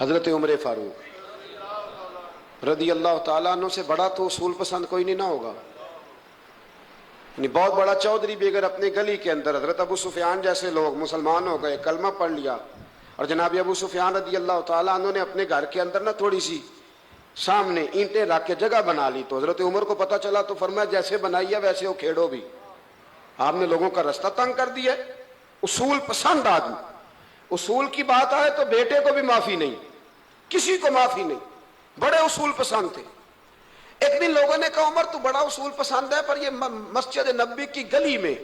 حضرت عمر فاروق رضی اللہ تعالیٰ عنہ سے بڑا تو اصول پسند کوئی نہیں نہ ہوگا. یعنی بہت بڑا چودھری بھی اگر اپنے گلی کے اندر حضرت ابو سفیان جیسے لوگ مسلمان ہو گئے، کلمہ پڑھ لیا، اور جناب ابو سفیان رضی اللہ تعالیٰ عنہ نے اپنے گھر کے اندر نہ تھوڑی سی سامنے اینٹیں رکھ کے جگہ بنا لی، تو حضرت عمر کو پتہ چلا تو فرمایا جیسے بنائی ہے ویسے وہ کھیڑو بھی. آپ نے لوگوں کا رستہ تنگ کر دیا. اصول پسند آدمی، اصول کی بات آئے تو بیٹے کو بھی معافی نہیں، کسی کو معافی نہیں، بڑے اصول پسند تھے. ایک دن لوگوں نے کہا عمر تو بڑا اصول پسند ہے، پر یہ مسجد نبی کی گلی میں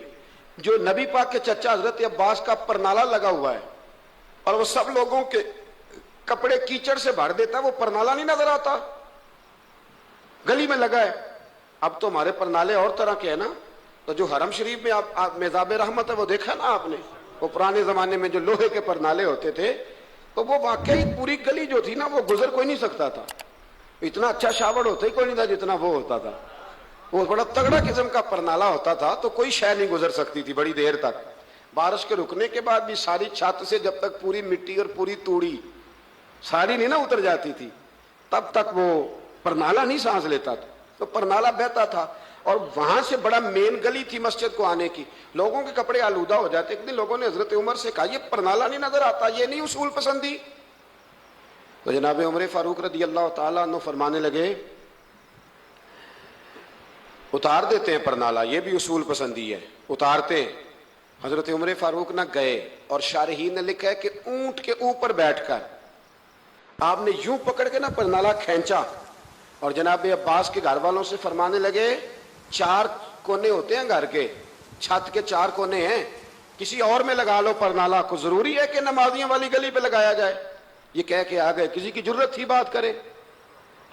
جو نبی پاک کے چچا حضرت عباس کا پرنالہ لگا ہوا ہے اور وہ سب لوگوں کے کپڑے کیچڑ سے بھر دیتا ہے، وہ پرنالہ نہیں نظر آتا؟ گلی میں لگا ہے. اب تو ہمارے پرنالے اور طرح کے ہیں نا، تو جو حرم شریف میں آپ میزاب رحمت ہے وہ دیکھا نا آپ نے، وہ پرانے زمانے میں جو لوہے کے پرنالے ہوتے تھے، تو وہ واقعی پوری گلی جو تھی نا وہ گزر کوئی نہیں سکتا تھا. اتنا اچھا شاور ہوتا ہی کوئی نہیں تھا جتنا وہ ہوتا تھا. وہ بڑا تگڑا قسم کا پرنالہ ہوتا تھا، تو کوئی شے نہیں گزر سکتی تھی بڑی دیر تک. بارش کے رکنے کے بعد بھی ساری چھت سے جب تک پوری مٹی اور پوری توڑی ساری نہیں نہ اتر جاتی تھی تب تک وہ پرنالہ نہیں سانس لیتا تھا. تو پرنالہ بہتا تھا، اور وہاں سے بڑا مین گلی تھی مسجد کو آنے کی. لوگوں کے کپڑے آلودہ ہو جاتے. ایک دن لوگوں نے حضرت عمر سے کہا یہ پرنالہ نہیں نظر آتا، یہ نہیں اصول پسندی؟ تو جناب عمر فاروق رضی اللہ تعالیٰ عنہ فرمانے لگے اتار دیتے ہیں پرنالہ، یہ بھی اصول پسندی ہے، اتارتے. حضرت عمر فاروق نہ گئے، اور شارحین نے لکھا ہے کہ اونٹ کے اوپر بیٹھ کر آپ نے یوں پکڑ کے نا پرنالہ کھینچا، اور جناب عباس کے گھر والوں سے فرمانے لگے 4 کونے ہوتے ہیں گھر کے، چھت کے 4 کونے ہیں، کسی اور میں لگا لو پرنالہ کو، ضروری ہے کہ نمازیوں والی گلی پہ لگایا جائے؟ یہ کہہ کے آ گئے. کسی کی جرت تھی بات کرے؟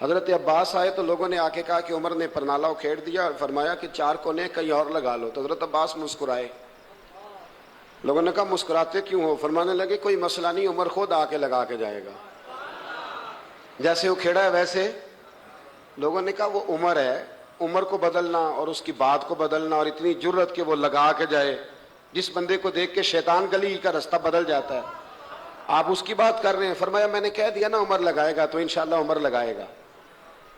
حضرت عباس آئے تو لوگوں نے آ کے کہا کہ عمر نے پرنالہ کھیڑ دیا اور فرمایا کہ 4 کونے کہیں اور لگا لو. تو حضرت عباس مسکرائے. لوگوں نے کہا مسکراتے کیوں ہو؟ فرمانے لگے کوئی مسئلہ نہیں، عمر خود آ کے لگا کے جائے گا، جیسے وہ کھیڑا ہے ویسے. لوگوں نے کہا وہ عمر ہے، عمر کو بدلنا اور اس کی بات کو بدلنا، اور اتنی جرت کہ وہ لگا کے جائے. جس بندے کو دیکھ کے شیطان گلی کا رستہ بدل جاتا ہے، آپ اس کی بات کر رہے ہیں. فرمایا میں نے کہہ دیا نا عمر لگائے گا، تو انشاءاللہ عمر لگائے گا.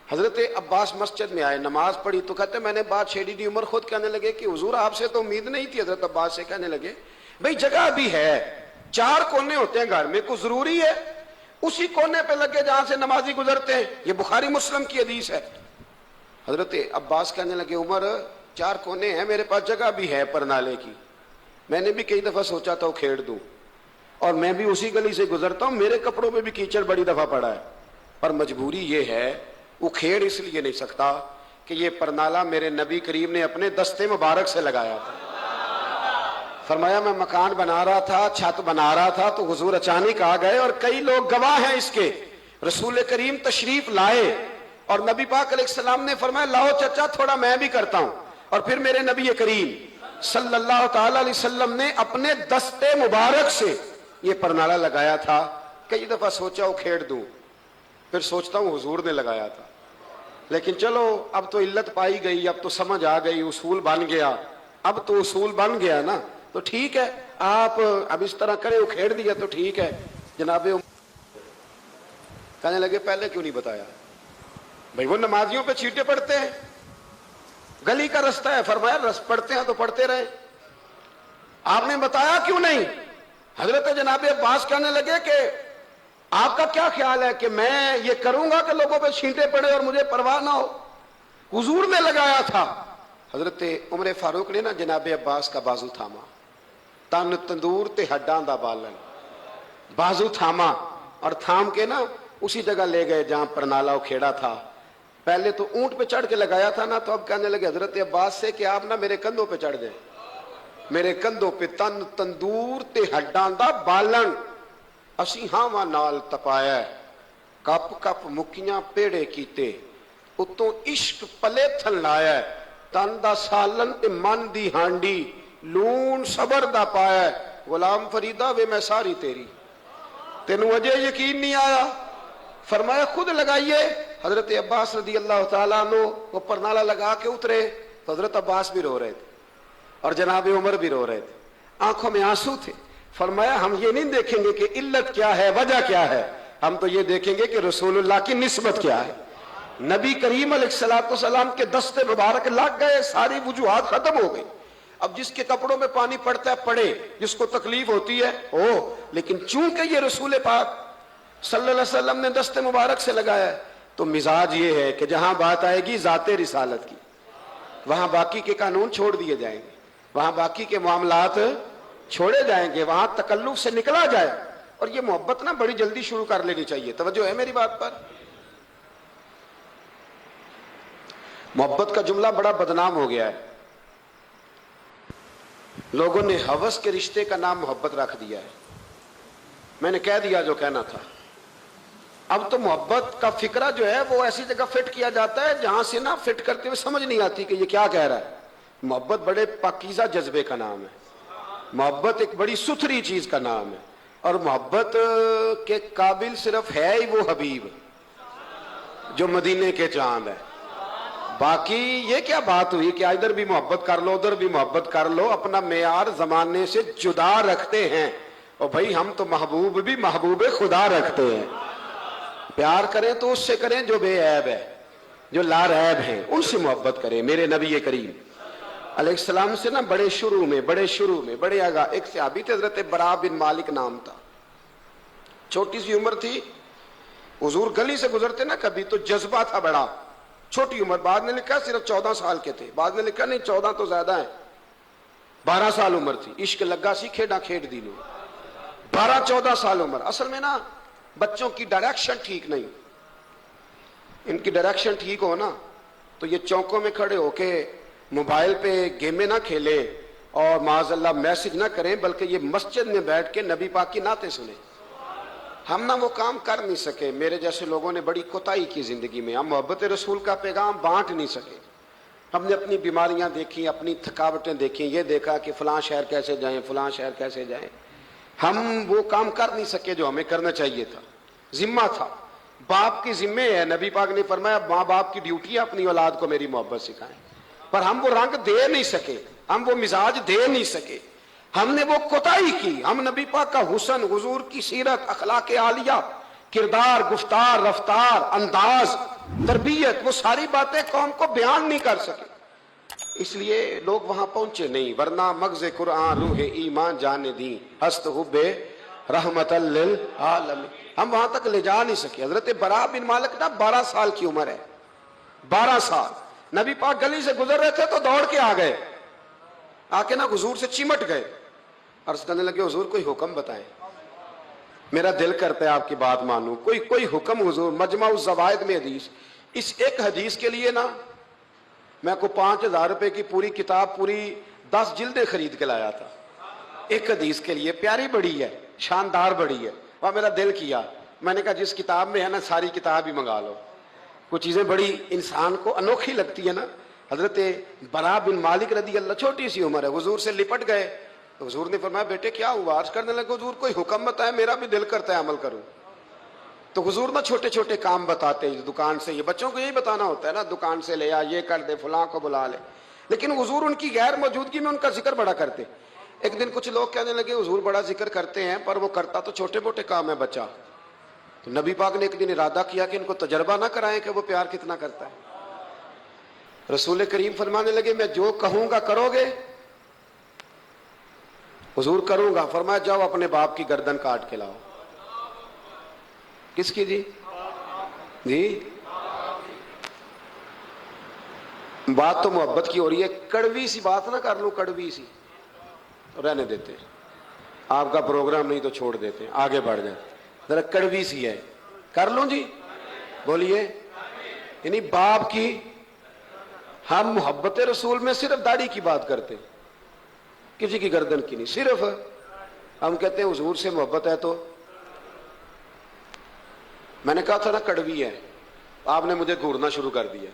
حضرت عباس مسجد میں آئے، نماز پڑھی تو کہتے میں نے بات چھیڑی دی. عمر خود کہنے لگے کہ حضور آپ سے تو امید نہیں تھی. حضرت عباس سے کہنے لگے بھئی جگہ بھی ہے، 4 کونے ہوتے ہیں گھر میں، کو ضروری ہے اسی کونے پہ لگے جہاں سے نمازی گزرتے ہیں؟ یہ بخاری مسلم کی حدیث ہے. حضرت عباس کہنے لگے عمر 4 کونے ہیں، میرے پاس جگہ بھی ہے پرنالے کی، میں نے بھی کئی دفعہ سوچا تھا وہ کھیڑ دوں، اور میں بھی اسی گلی سے گزرتا ہوں، میرے کپڑوں پہ بھی کیچڑ بڑی دفعہ پڑا ہے، پر مجبوری یہ ہے وہ کھیڑ اس لیے نہیں سکتا کہ یہ پرنالہ میرے نبی کریم نے اپنے دستے مبارک سے لگایا تھا. فرمایا میں مکان بنا رہا تھا، چھت بنا رہا تھا، تو حضور اچانک آ گئے، اور کئی لوگ گواہ ہیں اس کے. رسول کریم تشریف لائے اور نبی پاک علیہ السلام نے فرمایا لاؤ چچا تھوڑا میں بھی کرتا ہوں، اور پھر میرے نبی کریم صلی اللہ تعالی علیہ وسلم نے اپنے دستے مبارک سے یہ پرنالہ لگایا تھا. کئی دفعہ سوچا وہ کھیڑ دوں، پھر سوچتا ہوں حضور نے لگایا تھا. لیکن چلو اب تو علت پائی گئی، اب تو سمجھ آ گئی، اصول بن گیا. اب تو اصول بن گیا نا، تو ٹھیک ہے آپ اب اس طرح کرے، وہ کھیڑ دیا تو ٹھیک ہے. جناب کہنے لگے پہلے کیوں نہیں بتایا؟ بھئی وہ نمازیوں پہ چیٹے پڑتے ہیں، گلی کا رستہ ہے. فرمایا پڑھتے ہیں تو پڑھتے رہے، آپ نے بتایا کیوں نہیں؟ حضرت جناب عباس کہنے لگے کہ آپ کا کیا خیال ہے کہ میں یہ کروں گا کہ لوگوں پہ چھینٹے پڑے اور مجھے پرواہ نہ ہو؟ حضور نے لگایا تھا. حضرت عمر فاروق نے نا جناب عباس کا بازو تھاما، تن تندور تے ہڈاں دا بالن، بازو تھاما اور تھام کے نا اسی جگہ لے گئے جہاں پرنالہ کھیڑا تھا. پہلے تو اونٹ پہ چڑھ کے لگایا تھا نا، تو اب کہنے لگے حضرت عباس سے کہ آپ نا میرے کندھوں پہ چڑھ جائیں، میرے کندھوں پہ تن تندور تے ہڈاں دا بالن، اسی ہاواں نال تپایا، کپ کپ مکیاں پیڑے کیتے، اتوں عشق پلے تھن لایا، تن دا سالن تے من دی ہانڈی، لون صبر دا پایا. غلام فریدہ وے میں ساری تیری، تینوں اجے یقین نہیں آیا؟ فرمایا خود لگائیے. حضرت عباس رضی اللہ تعالیٰ عنہ وہ پرنالہ لگا کے اترے تو حضرت عباس بھی رو رہے تھے اور جناب عمر بھی رو رہے تھے، آنکھوں میں آنسو تھے. فرمایا ہم یہ نہیں دیکھیں گے کہ علت کیا ہے، وجہ کیا ہے، ہم تو یہ دیکھیں گے کہ رسول اللہ کی نسبت کیا ہے. نبی کریم علیہ الصلوۃ والسلام کے دست مبارک لگ گئے, ساری وجوہات ختم ہو گئی. اب جس کے کپڑوں میں پانی پڑتا ہے پڑے, جس کو تکلیف ہوتی ہے لیکن چونکہ یہ رسول پاک صلی اللہ علیہ وسلم نے دست مبارک سے لگایا ہے, تو مزاج یہ ہے کہ جہاں بات آئے گی ذات رسالت کی, وہاں باقی کے قانون چھوڑ دیے جائیں گے, وہاں باقی کے معاملات چھوڑے جائیں گے, وہاں تکلف سے نکلا جائے. اور یہ محبت نا بڑی جلدی شروع کر لینی چاہیے. توجہ ہے میری بات پر؟ محبت کا جملہ بڑا بدنام ہو گیا ہے. لوگوں نے ہوس کے رشتے کا نام محبت رکھ دیا ہے. میں نے کہہ دیا جو کہنا تھا. اب تو محبت کا فکرہ جو ہے وہ ایسی جگہ فٹ کیا جاتا ہے جہاں سے نا فٹ کرتے ہوئے سمجھ نہیں آتی کہ یہ کیا کہہ رہا ہے. محبت بڑے پاکیزہ جذبے کا نام ہے. محبت ایک بڑی ستھری چیز کا نام ہے. اور محبت کے قابل صرف ہے ہی وہ حبیب جو مدینے کے چاند ہے. باقی یہ کیا بات ہوئی کہ ادھر بھی محبت کر لو ادھر بھی محبت کر لو, اپنا معیار زمانے سے جدا رکھتے ہیں. اور بھائی ہم تو محبوب بھی محبوب خدا رکھتے ہیں. پیار کریں تو اس سے کریں جو بے عیب ہے, جو لا ریب ہیں, ان سے محبت کریں. میرے نبی کریم علیہ السلام سے نا بڑے شروع میں بڑے آگاہ ایک صحابی تھے, حضرت برا بن مالک نام تھا. چھوٹی سی عمر تھی, حضور گلی سے گزرتے نا کبھی تو جذبہ تھا بڑا. چھوٹی عمر, بعد نے لکھا صرف 14 سال کے تھے, بعد نے لکھا نہیں 14 تو زیادہ ہیں, 12 سال عمر تھی. عشق لگا سی کھیڈا کھیڈ دی نو, 12-14 سال عمر. اصل میں نا بچوں کی ڈائریکشن ٹھیک نہیں. ان کی ڈائریکشن ٹھیک ہو نا تو یہ چوکوں میں کھڑے ہو کے موبائل پہ گیمیں نہ کھیلیں اور معاذ اللہ میسج نہ کریں, بلکہ یہ مسجد میں بیٹھ کے نبی پاک کی نعتیں سنیں. ہم نہ وہ کام کر نہیں سکے. میرے جیسے لوگوں نے بڑی کوتاہی کی زندگی میں. ہم محبت رسول کا پیغام بانٹ نہیں سکے. ہم نے اپنی بیماریاں دیکھی, اپنی تھکاوٹیں دیکھی, یہ دیکھا کہ فلاں شہر کیسے جائیں فلاں شہر کیسے جائیں. ہم وہ کام کر نہیں سکے جو ہمیں کرنا چاہیے تھا. ذمہ تھا, باپ کی ذمہ ہے. نبی پاک نے فرمایا ماں باپ کی ڈیوٹی ہے اپنی اولاد کو میری محبت سکھائیں. پر ہم وہ رنگ دے نہیں سکے, ہم وہ مزاج دے نہیں سکے, ہم نے وہ کوتاہی کی. ہم نبی پاک کا حسن, حضور کی سیرت, اخلاق عالیہ, کردار, گفتار, رفتار, انداز, تربیت, وہ ساری باتیں قوم کو بیان نہیں کر سکے. اس لیے لوگ وہاں پہنچے نہیں, ورنہ مغز قرآن روح ایمان جانے دی ہست حب رحمت للعالمین. ہم وہاں تک لے جا نہیں سکے. حضرت برا بن مالک نا 12 سال کی عمر ہے, 12 سال. نبی پاک گلی سے گزر رہے تھے تو دوڑ کے آ گئے, آ کے نا حضور سے چمٹ گئے. عرض کرنے لگے حضور کوئی حکم بتائیں, میرا دل کرتا ہے آپ کی بات مانوں. کوئی حکم حضور. مجمع الزوائد میں حدیث, اس ایک حدیث کے لیے نا میں کو 5,000 روپے کی پوری کتاب, پوری 10 جلدیں خرید کے لایا تھا ایک حدیث کے لیے. پیاری بڑی ہے, شاندار بڑی ہے. اور میرا دل کیا, میں نے کہا جس کتاب میں ہے نا ساری کتاب ہی منگا لو. کچھ چیزیں بڑی انسان کو انوکھی لگتی ہے نا. حضرت برا بن مالک رضی اللہ, چھوٹی سی عمر ہے, حضور سے لپٹ گئے. تو حضور نے فرمایا بیٹے کیا ہوا؟ عرض کرنے لگے حضور کوئی حکم بتائے, میرا بھی دل کرتا ہے عمل کروں. تو حضور نا چھوٹے چھوٹے کام بتاتے ہیں. دکان سے, یہ بچوں کو یہی بتانا ہوتا ہے نا, دکان سے لے آ, یہ کر دے, فلاں کو بلا لے. لیکن حضور ان کی غیر موجودگی میں ان کا ذکر بڑا کرتے. ایک دن کچھ لوگ کہنے لگے حضور بڑا ذکر کرتے ہیں پر وہ کرتا تو چھوٹے موٹے کام ہے بچہ. تو نبی پاک نے ایک دن ارادہ کیا کہ ان کو تجربہ نہ کرائیں کہ وہ پیار کتنا کرتا ہے. رسول کریم فرمانے لگے میں جو کہوں گا کرو گے؟ حضور کروں گا. فرمایا جاؤ اپنے باپ کی گردن کاٹ کے لاؤ. کس کی جی؟ بات تو محبت کی ہو رہی ہے. کڑوی سی بات نہ کر لوں, کڑوی سی رہنے دیتے, آپ کا پروگرام نہیں تو چھوڑ دیتے, آگے بڑھ جائیں. ذرا کڑوی سی ہے, کر لوں جی, بولیے. یعنی باپ کی, ہم محبت رسول میں صرف داڑھی کی بات کرتے, کسی کی گردن کی نہیں. صرف ہم کہتے ہیں حضور سے محبت ہے. تو میں نے کہا تھا نا کڑوی ہے, آپ نے مجھے گھورنا شروع کر دیا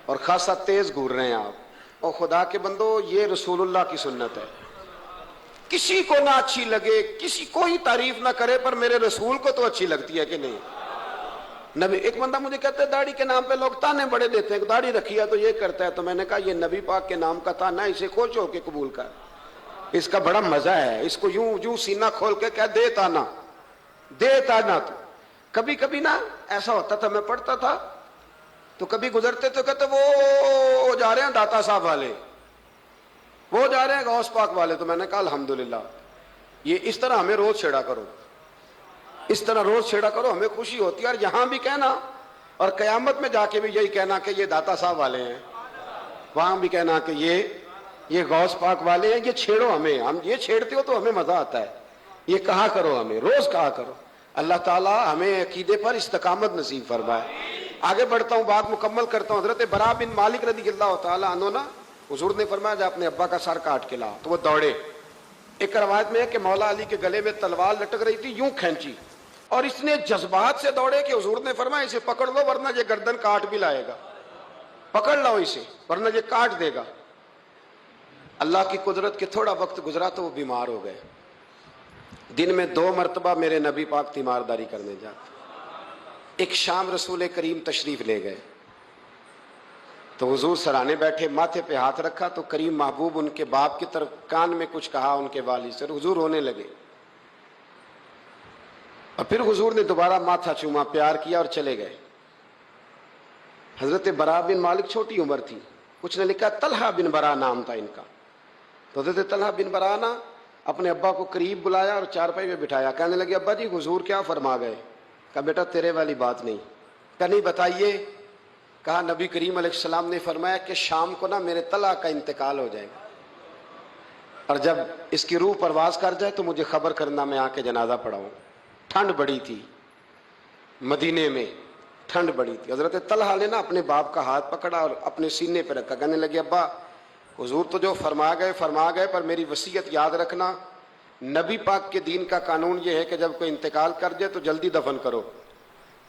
اور خاصا تیز گھور رہے ہیں آپ. اور خدا کے بندو یہ رسول اللہ کی سنت ہے. کسی کو نہ اچھی لگے, کسی کوئی تعریف نہ کرے, پر میرے رسول کو تو اچھی لگتی ہے کہ نہیں. نبی, ایک بندہ مجھے کہتا ہے داڑھی کے نام پہ لوگ تانے بڑے دیتے ہیں, داڑھی رکھی ہے تو یہ کرتا ہے. تو میں نے کہا یہ نبی پاک کے نام کا تانا ہے, اسے خوش ہو کے قبول کر, اس کا بڑا مزہ ہے. اس کو یوں سینہ کھول کے کہہ دے تانا, دے تانا. تو کبھی کبھی نا ایسا ہوتا تھا، میں پڑھتا تھا تو کبھی گزرتے تو کہتے وہ جا رہے ہیں داتا صاحب والے، وہ جا رہے ہیں غوث پاک والے. تو میں نے کہا الحمدللہ، یہ اس طرح ہمیں روز چھیڑا کرو، اس طرح روز چھیڑا کرو، ہمیں خوشی ہوتی ہے. اور یہاں بھی کہنا اور قیامت میں جا کے بھی یہی کہنا کہ یہ داتا صاحب والے ہیں، وہاں بھی کہنا کہ یہ غوث پاک والے ہیں. یہ چھیڑو ہمیں، ہم یہ چھیڑتے ہو تو ہمیں مزہ آتا ہے. یہ کہا کرو، ہمیں روز کہا کرو. اللہ تعالیٰ ہمیں عقیدے پر استقامت نصیب فرمائے. آگے بڑھتا ہوں، بات مکمل کرتا ہوں. حضرت برا بن مالک رضی اللہ تعالیٰ عنہ نا، حضور نے فرمایا جب اپنے ابا کا سر کاٹ کے لا تو وہ دوڑے. ایک روایت میں ہے کہ مولا علی کے گلے میں تلوار لٹک رہی تھی، یوں کھینچی اور اس نے جذبات سے دوڑے کہ حضور نے فرمایا اسے پکڑ لو ورنہ یہ گردن کاٹ بھی لائے گا، پکڑ لو اسے ورنہ یہ کاٹ دے گا. اللہ کی قدرت کے تھوڑا وقت گزرا تو وہ بیمار ہو گئے. دن میں 2 مرتبہ میرے نبی پاک تیمارداری کرنے جاتے. ایک شام رسول کریم تشریف لے گئے تو حضور سرانے بیٹھے، ماتھے پہ ہاتھ رکھا تو کریم محبوب ان کے باپ کی طرف کان میں کچھ کہا ان کے والد سے، حضور رونے لگے. اور پھر حضور نے دوبارہ ماتھا چوما، پیار کیا اور چلے گئے. حضرت برا بن مالک چھوٹی عمر تھی، کچھ نے لکھا طلحہ بن برا نام تھا ان کا. تو حضرت طلحہ بن برا نا اپنے ابا کو قریب بلایا اور چارپائی میں بٹھایا. کہنے لگے ابا جی حضور کیا فرما گئے؟ کہا بیٹا تیرے والی بات نہیں. کہا نہیں بتائیے. کہا نبی کریم علیہ السلام نے فرمایا کہ شام کو نا میرے طلحہ کا انتقال ہو جائے گا، اور جب اس کی روح پرواز کر جائے تو مجھے خبر کرنا، میں آ کے جنازہ پڑھاؤں. ٹھنڈ بڑی تھی مدینے میں، ٹھنڈ بڑی تھی. حضرت طلحہ نے نا اپنے باپ کا ہاتھ پکڑا اور اپنے سینے پہ رکھا. کہنے لگے ابا حضور تو جو فرما گئے پر میری وصیت یاد رکھنا. نبی پاک کے دین کا قانون یہ ہے کہ جب کوئی انتقال کر جائے تو جلدی دفن کرو.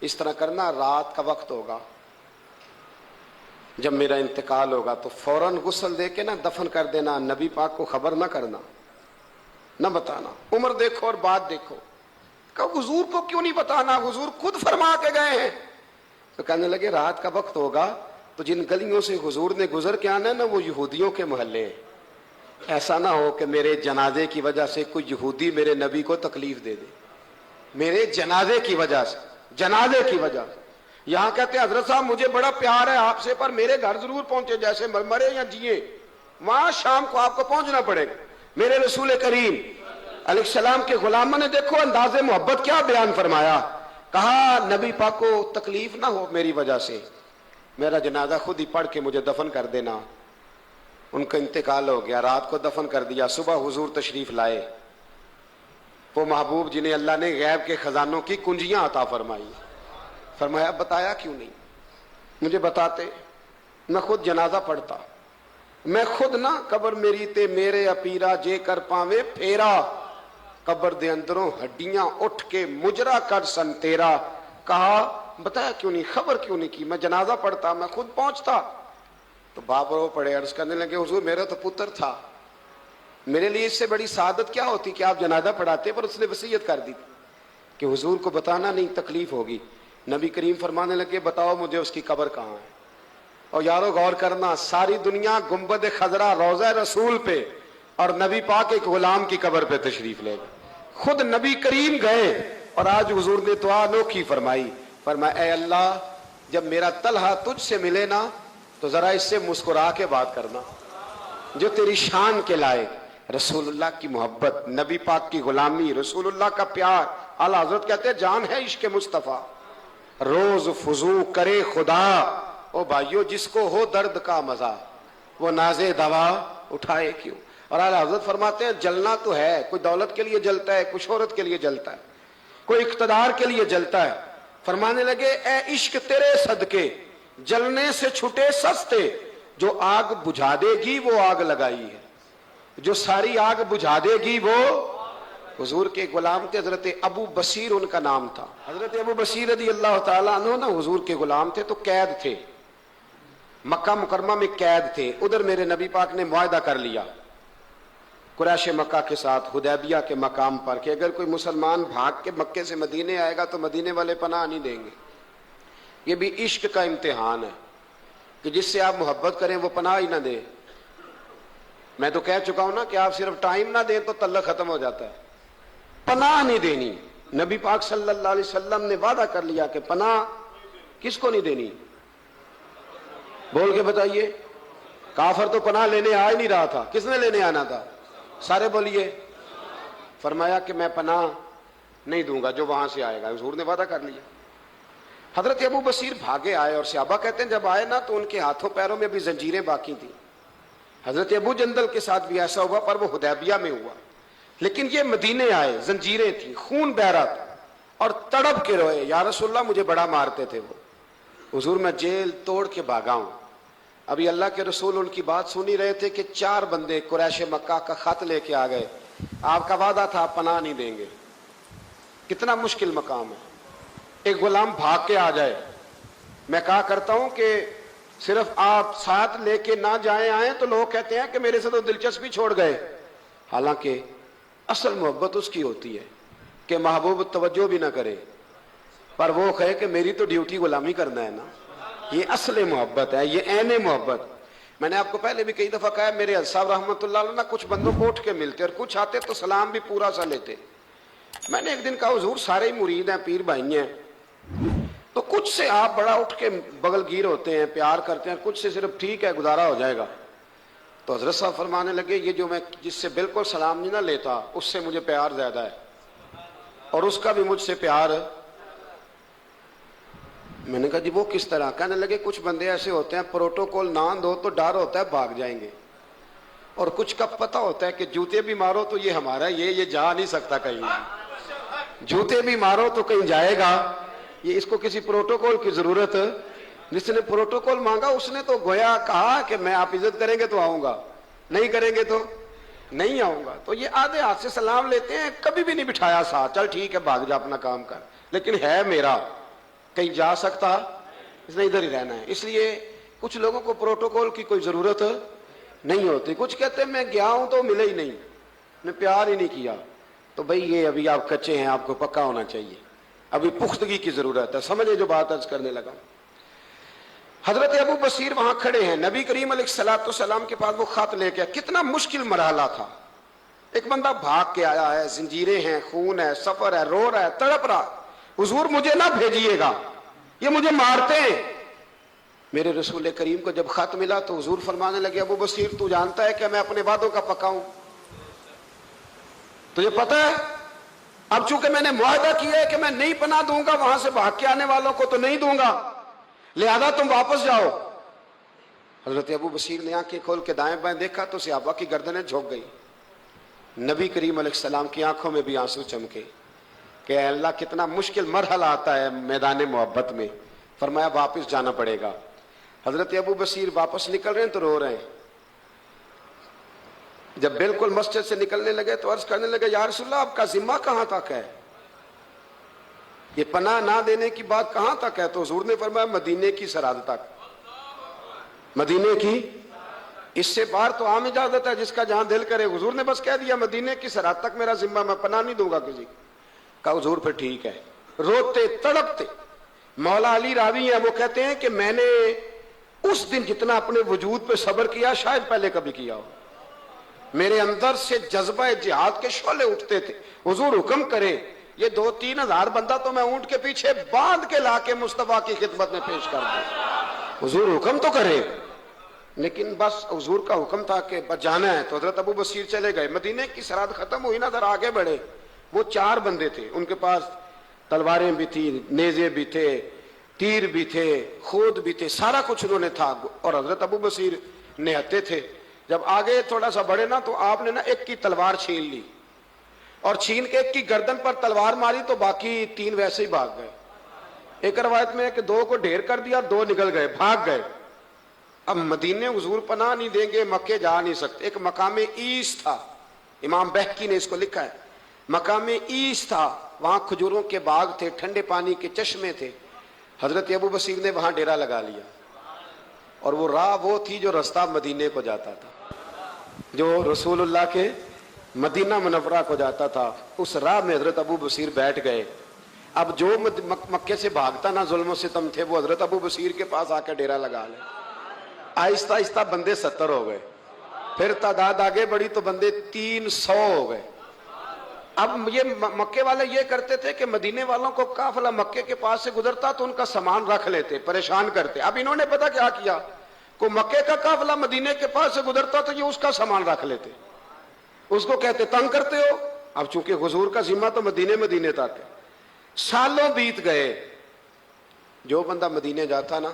اس طرح کرنا، رات کا وقت ہوگا جب میرا انتقال ہوگا تو فوراً غسل دے کے نا دفن کر دینا، نبی پاک کو خبر نہ کرنا، نہ بتانا. عمر دیکھو اور بات دیکھو. کہا حضور کو کیوں نہیں بتانا، حضور خود فرما کے گئے ہیں. تو کہنے لگے رات کا وقت ہوگا تو جن گلیوں سے حضور نے گزر کے آنا ہے نا وہ یہودیوں کے محلے ہیں. ایسا نہ ہو کہ میرے جنازے کی وجہ سے کوئی یہودی میرے نبی کو تکلیف دے دے، میرے جنازے کی وجہ سے، جنازے کی وجہ سے. یہاں کہتے ہیں حضرت صاحب مجھے بڑا پیار ہے آپ سے پر میرے گھر ضرور پہنچے، جیسے مرے یا جیے وہاں شام کو آپ کو پہنچنا پڑے گا. میرے رسول کریم علیہ السلام کے غلاموں نے دیکھو انداز محبت کیا بیان فرمایا. کہا نبی پاک کو تکلیف نہ ہو میری وجہ سے، میرا جنازہ خود ہی پڑھ کے مجھے دفن کر دینا. ان کا انتقال ہو گیا، رات کو دفن کر دیا. صبح حضور تشریف لائے، وہ محبوب جنہیں اللہ نے غیب کے خزانوں کی کنجیاں عطا فرمائی. فرمایا بتایا کیوں نہیں، مجھے بتاتے میں خود جنازہ پڑھتا، میں خود نہ قبر میری تے میرے اپیرا جے کر پاوے پھیرا، قبر دے اندروں ہڈیاں اٹھ کے مجرا کر سن تیرا. کہا بتایا کیوں نہیں، خبر کیوں نہیں کی، میں جنازہ پڑھتا، میں خود پہنچتا. تو باپ رو پڑے، عرض کرنے لگے حضور میرا تو پتر تھا، میرے لیے اس سے بڑی سعادت کیا ہوتی کہ آپ جنازہ پڑھاتے، پر اس نے وصیت کر دی کہ حضور کو بتانا نہیں، تکلیف ہوگی. نبی کریم فرمانے لگے بتاؤ مجھے اس کی قبر کہاں ہے. اور یارو غور کرنا، ساری دنیا گنبد خضرا روضہ رسول پہ اور نبی پاک ایک غلام کی قبر پہ تشریف لے گئے. خود نبی کریم گئے اور آج حضور نے دعا انوکھی فرمائی. فرمایا اے اللہ جب میرا طلحہ تجھ سے ملے نا تو ذرا اس سے مسکرا کے بات کرنا جو تیری شان کے لائق. رسول اللہ کی محبت، نبی پاک کی غلامی، رسول اللہ کا پیار. اعلیٰ حضرت کہتے ہیں جان ہے عشق مصطفیٰ، روز فضو کرے خدا. او بھائیو جس کو ہو درد کا مزہ وہ نازے دوا اٹھائے کیوں. اور اعلیٰ حضرت فرماتے ہیں جلنا تو ہے، کوئی دولت کے لیے جلتا ہے، کوئی شہرت کے لیے جلتا ہے، کوئی اقتدار کے لیے جلتا ہے. فرمانے لگے اے عشق تیرے صدقے جلنے سے چھٹے سستے، جو آگ بجھا دے گی وہ آگ لگائی ہے، جو ساری آگ بجھا دے گی وہ. حضور کے غلام تھے حضرت ابو بصیر ان کا نام تھا. حضرت ابو بصیر رضی اللہ تعالیٰ عنہ نا حضور کے غلام تھے تو قید تھے، مکہ مکرمہ میں قید تھے. ادھر میرے نبی پاک نے معاہدہ کر لیا قریش مکہ کے ساتھ حدیبیہ کے مقام پر کہ اگر کوئی مسلمان بھاگ کے مکے سے مدینے آئے گا تو مدینے والے پناہ نہیں دیں گے. یہ بھی عشق کا امتحان ہے کہ جس سے آپ محبت کریں وہ پناہ ہی نہ دے. میں تو کہہ چکا ہوں نا کہ آپ صرف ٹائم نہ دیں تو تعلق ختم ہو جاتا ہے. پناہ نہیں دینی، نبی پاک صلی اللہ علیہ وسلم نے وعدہ کر لیا کہ پناہ کس کو نہیں دینی؟ بول کے بتائیے. کافر تو پناہ لینے آ ہی نہیں رہا تھا, کس نے لینے آنا تھا؟ سارے بولیے. فرمایا کہ میں پناہ نہیں دوں گا جو وہاں سے آئے گا. حضور نے وعدہ کر لیا. حضرت ابو بصیر بھاگے آئے, اور صحابہ کہتے ہیں جب آئے نا تو ان کے ہاتھوں پیروں میں بھی زنجیریں باقی تھیں. حضرت ابو جندل کے ساتھ بھی ایسا ہوا, پر وہ حدیبیہ میں ہوا. لیکن یہ مدینے آئے, زنجیریں تھیں, خون بہ رہا تھا, اور تڑپ کے روئے, یا رسول اللہ مجھے بڑا مارتے تھے وہ. حضور میں جیل توڑ کے بھاگا ہوں. ابھی اللہ کے رسول ان کی بات سن ہی رہے تھے کہ 4 بندے قریش مکہ کا خط لے کے آ گئے. آپ کا وعدہ تھا آپ پناہ نہیں دیں گے. کتنا مشکل مقام ہے. ایک غلام بھاگ کے آ جائے. میں کہا کرتا ہوں کہ صرف آپ ساتھ لے کے نہ جائیں آئیں تو لوگ کہتے ہیں کہ میرے سے تو دلچسپی چھوڑ گئے. حالانکہ اصل محبت اس کی ہوتی ہے کہ محبوب توجہ بھی نہ کرے, پر وہ کہے کہ میری تو ڈیوٹی غلامی کرنا ہے نا. یہ اصل محبت ہے, یہ عین محبت. میں نے آپ کو پہلے بھی کئی دفعہ کہا, میرے حضرت صاحب رحمۃ اللہ علیہ کچھ بندوں کو اٹھ کے ملتے اور کچھ آتے تو سلام بھی پورا سا لیتے. میں نے ایک دن کہا حضور سارے ہی مرید ہیں, پیر بھائی ہیں, تو کچھ سے آپ بڑا اٹھ کے بغل گیر ہوتے ہیں, پیار کرتے ہیں, کچھ سے صرف ٹھیک ہے گزارا ہو جائے گا. تو حضرت صاحب فرمانے لگے یہ جو میں جس سے بالکل سلام نہیں نہ لیتا اس سے مجھے پیار زیادہ ہے, اور اس کا بھی مجھ سے پیار. میں نے کہا جی وہ کس طرح؟ کہنے لگے کچھ بندے ایسے ہوتے ہیں پروٹوکول نہ دو تو ڈر ہوتا ہے بھاگ جائیں گے, اور کچھ کا پتہ ہوتا ہے کہ جوتے بھی مارو تو یہ ہمارا, یہ جا نہیں سکتا کہیں, جوتے بھی مارو تو کہیں جائے گا, یہ اس کو کسی پروٹوکول کی ضرورت. جس نے پروٹوکول مانگا اس نے تو گویا کہا کہ میں آپ عزت کریں گے تو آؤں گا, نہیں کریں گے تو نہیں آؤں گا. تو یہ آدھے ہاتھ سے سلام لیتے ہیں, کبھی بھی نہیں بٹھایا ساتھ, چل ٹھیک ہے بھاگ جا اپنا کام کر, لیکن ہے میرا, کہیں جا سکتا, اس نے ادھر ہی رہنا ہے. اس لیے کچھ لوگوں کو پروٹوکول کی کوئی ضرورت نہیں ہوتی. کچھ کہتے ہیں میں گیا ہوں تو ملے ہی نہیں, میں پیار ہی نہیں کیا. تو بھئی یہ ابھی آپ کچے ہیں, آپ کو پکا ہونا چاہیے, ابھی پختگی کی ضرورت ہے. سمجھے جو بات عرض کرنے لگا. حضرت ابو بصیر وہاں کھڑے ہیں, نبی کریم علیہ الصلوۃ والسلام کے پاس وہ خط لے کے. کتنا مشکل مرحلہ تھا. ایک بندہ بھاگ کے آیا ہے, زنجیریں ہیں, خون ہے, سفر ہے, رو رہا ہے, تڑپ رہا. حضور مجھے نہ بھیجیے گا, یہ مجھے مارتے ہیں. میرے رسول کریم کو جب خط ملا تو حضور فرمانے لگے ابو بصیر تو جانتا ہے کہ میں اپنے وعدوں کا پکا ہوں, تجھے پتا ہے اب چونکہ میں نے معاہدہ کیا ہے کہ میں نہیں پناہ دوں گا وہاں سے بھاگ کے آنے والوں کو, تو نہیں دوں گا, لہذا تم واپس جاؤ. حضرت ابو بصیر نے آنکھیں کھول کے دائیں بائیں دیکھا تو صحابہ کی گردنیں جھک گئی. نبی کریم علیہ السلام کی آنکھوں میں بھی آنسو چمکے کہ اے اللہ کتنا مشکل مرحلہ آتا ہے میدان محبت میں. فرمایا واپس جانا پڑے گا. حضرت ابو بصیر واپس نکل رہے ہیں تو رو رہے ہیں. جب بالکل مسجد سے نکلنے لگے تو عرض کرنے لگے یا رسول اللہ آپ کا ذمہ کہاں تک ہے, یہ پناہ نہ دینے کی بات کہاں تک ہے؟ تو حضور نے فرمایا مدینے کی سرحد تک. مدینے کی, اس سے باہر تو عام اجازت ہے جس کا جہاں دل کرے. حضور نے بس کہہ دیا مدینے کی سرحد تک میرا ذمہ, میں پناہ نہیں دوں گا کسی. کہا حضور پہ ٹھیک ہے. روتے تڑپتے. مولا علی راوی ہیں, وہ کہتے ہیں کہ میں نے اس دن جتنا اپنے وجود پہ صبر کیا شاید پہلے کبھی کیا ہو. میرے اندر سے جذبہ جہاد کے شعلے اٹھتے تھے. حضور حکم کرے یہ 2-3 ہزار بندہ تو میں اونٹ کے پیچھے باندھ کے لا کے مصطفیٰ کی خدمت میں پیش کر دوں. حضور حکم تو کرے, لیکن بس حضور کا حکم تھا کہ بس جانا ہے. تو حضرت ابو بصیر چلے گئے. مدینے کی سرحد ختم ہوئی نا, ذرا آگے بڑھے. وہ 4 بندے تھے, ان کے پاس تلواریں بھی تھی, نیزے بھی تھے, تیر بھی تھے, خود بھی تھے, سارا کچھ انہوں نے تھا. اور حضرت ابو بصیر نہتے تھے. جب آگے تھوڑا سا بڑھے نا تو آپ نے نا ایک کی تلوار چھین لی, اور چھین کے ایک کی گردن پر تلوار ماری تو باقی 3 ویسے ہی بھاگ گئے. ایک روایت میں ہے کہ 2 کو ڈھیر کر دیا, 2 نکل گئے, بھاگ گئے. اب مدینے حضور پناہ نہیں دیں گے, مکے جا نہیں سکتے. ایک مقام ایس تھا, امام بہقی نے اس کو لکھا ہے, مقام ایس تھا. وہاں کھجوروں کے باغ تھے, ٹھنڈے پانی کے چشمے تھے. حضرت ابو بصیر نے وہاں ڈیرا لگا لیا, اور وہ راہ وہ تھی جو رستہ مدینے کو جاتا تھا, جو رسول اللہ کے مدینہ منورہ کو جاتا تھا. اس راہ میں حضرت ابو بصیر بیٹھ گئے. اب جو مکے سے بھاگتا نہ ظلم و ستم تھے وہ حضرت ابو بصیر کے پاس آ کے ڈیرا لگا لے. آہستہ آہستہ بندے 70 ہو گئے, پھر تعداد آگے بڑھی تو بندے 300 ہو گئے. اب یہ مکے والے یہ کرتے تھے کہ مدینے والوں کو قافلہ مکے کے پاس سے گزرتا تو ان کا سامان رکھ لیتے، پریشان کرتے. اب انہوں نے پتا کیا کیا، کو مکے کا قافلہ مدینے کے پاس سے گزرتا تو یہ اس کا سامان رکھ لیتے. اس کو کہتے تنگ کرتے ہو. اب چونکہ حضور کا ذمہ تو مدینے تک ہے. سالوں بیت گئے. جو بندہ مدینے جاتا نا،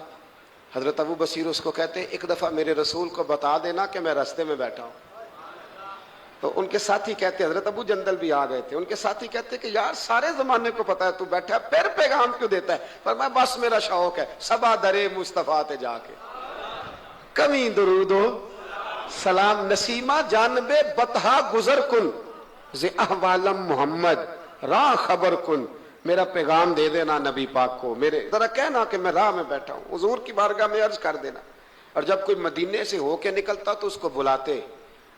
حضرت ابو بصیر اس کو کہتے ایک دفعہ میرے رسول کو بتا دینا کہ میں راستے میں بیٹھا ہوں. تو ان کے ساتھی کہتے، حضرت ابو جندل بھی آ گئے تھے، ان کے ساتھی کہتے کہ یار سارے زمانے کو پتا ہے تو بیٹھا ہے، پھر پیغام کیوں دیتا ہے؟ پر میں بس میرا شوق ہے، سبا درے مصطفیٰ تے جا کے کمی درود و سلام نسیمہ جانب بطحا گزر کن ز احوالم محمد راہ خبر کن. میرا پیغام دے دینا نبی پاک کو، میرے ذرا کہنا کہ میں راہ میں بیٹھا ہوں. حضور کی بارگاہ میں عرض کر دینا. اور جب کوئی مدینے سے ہو کے نکلتا تو اس کو بلاتے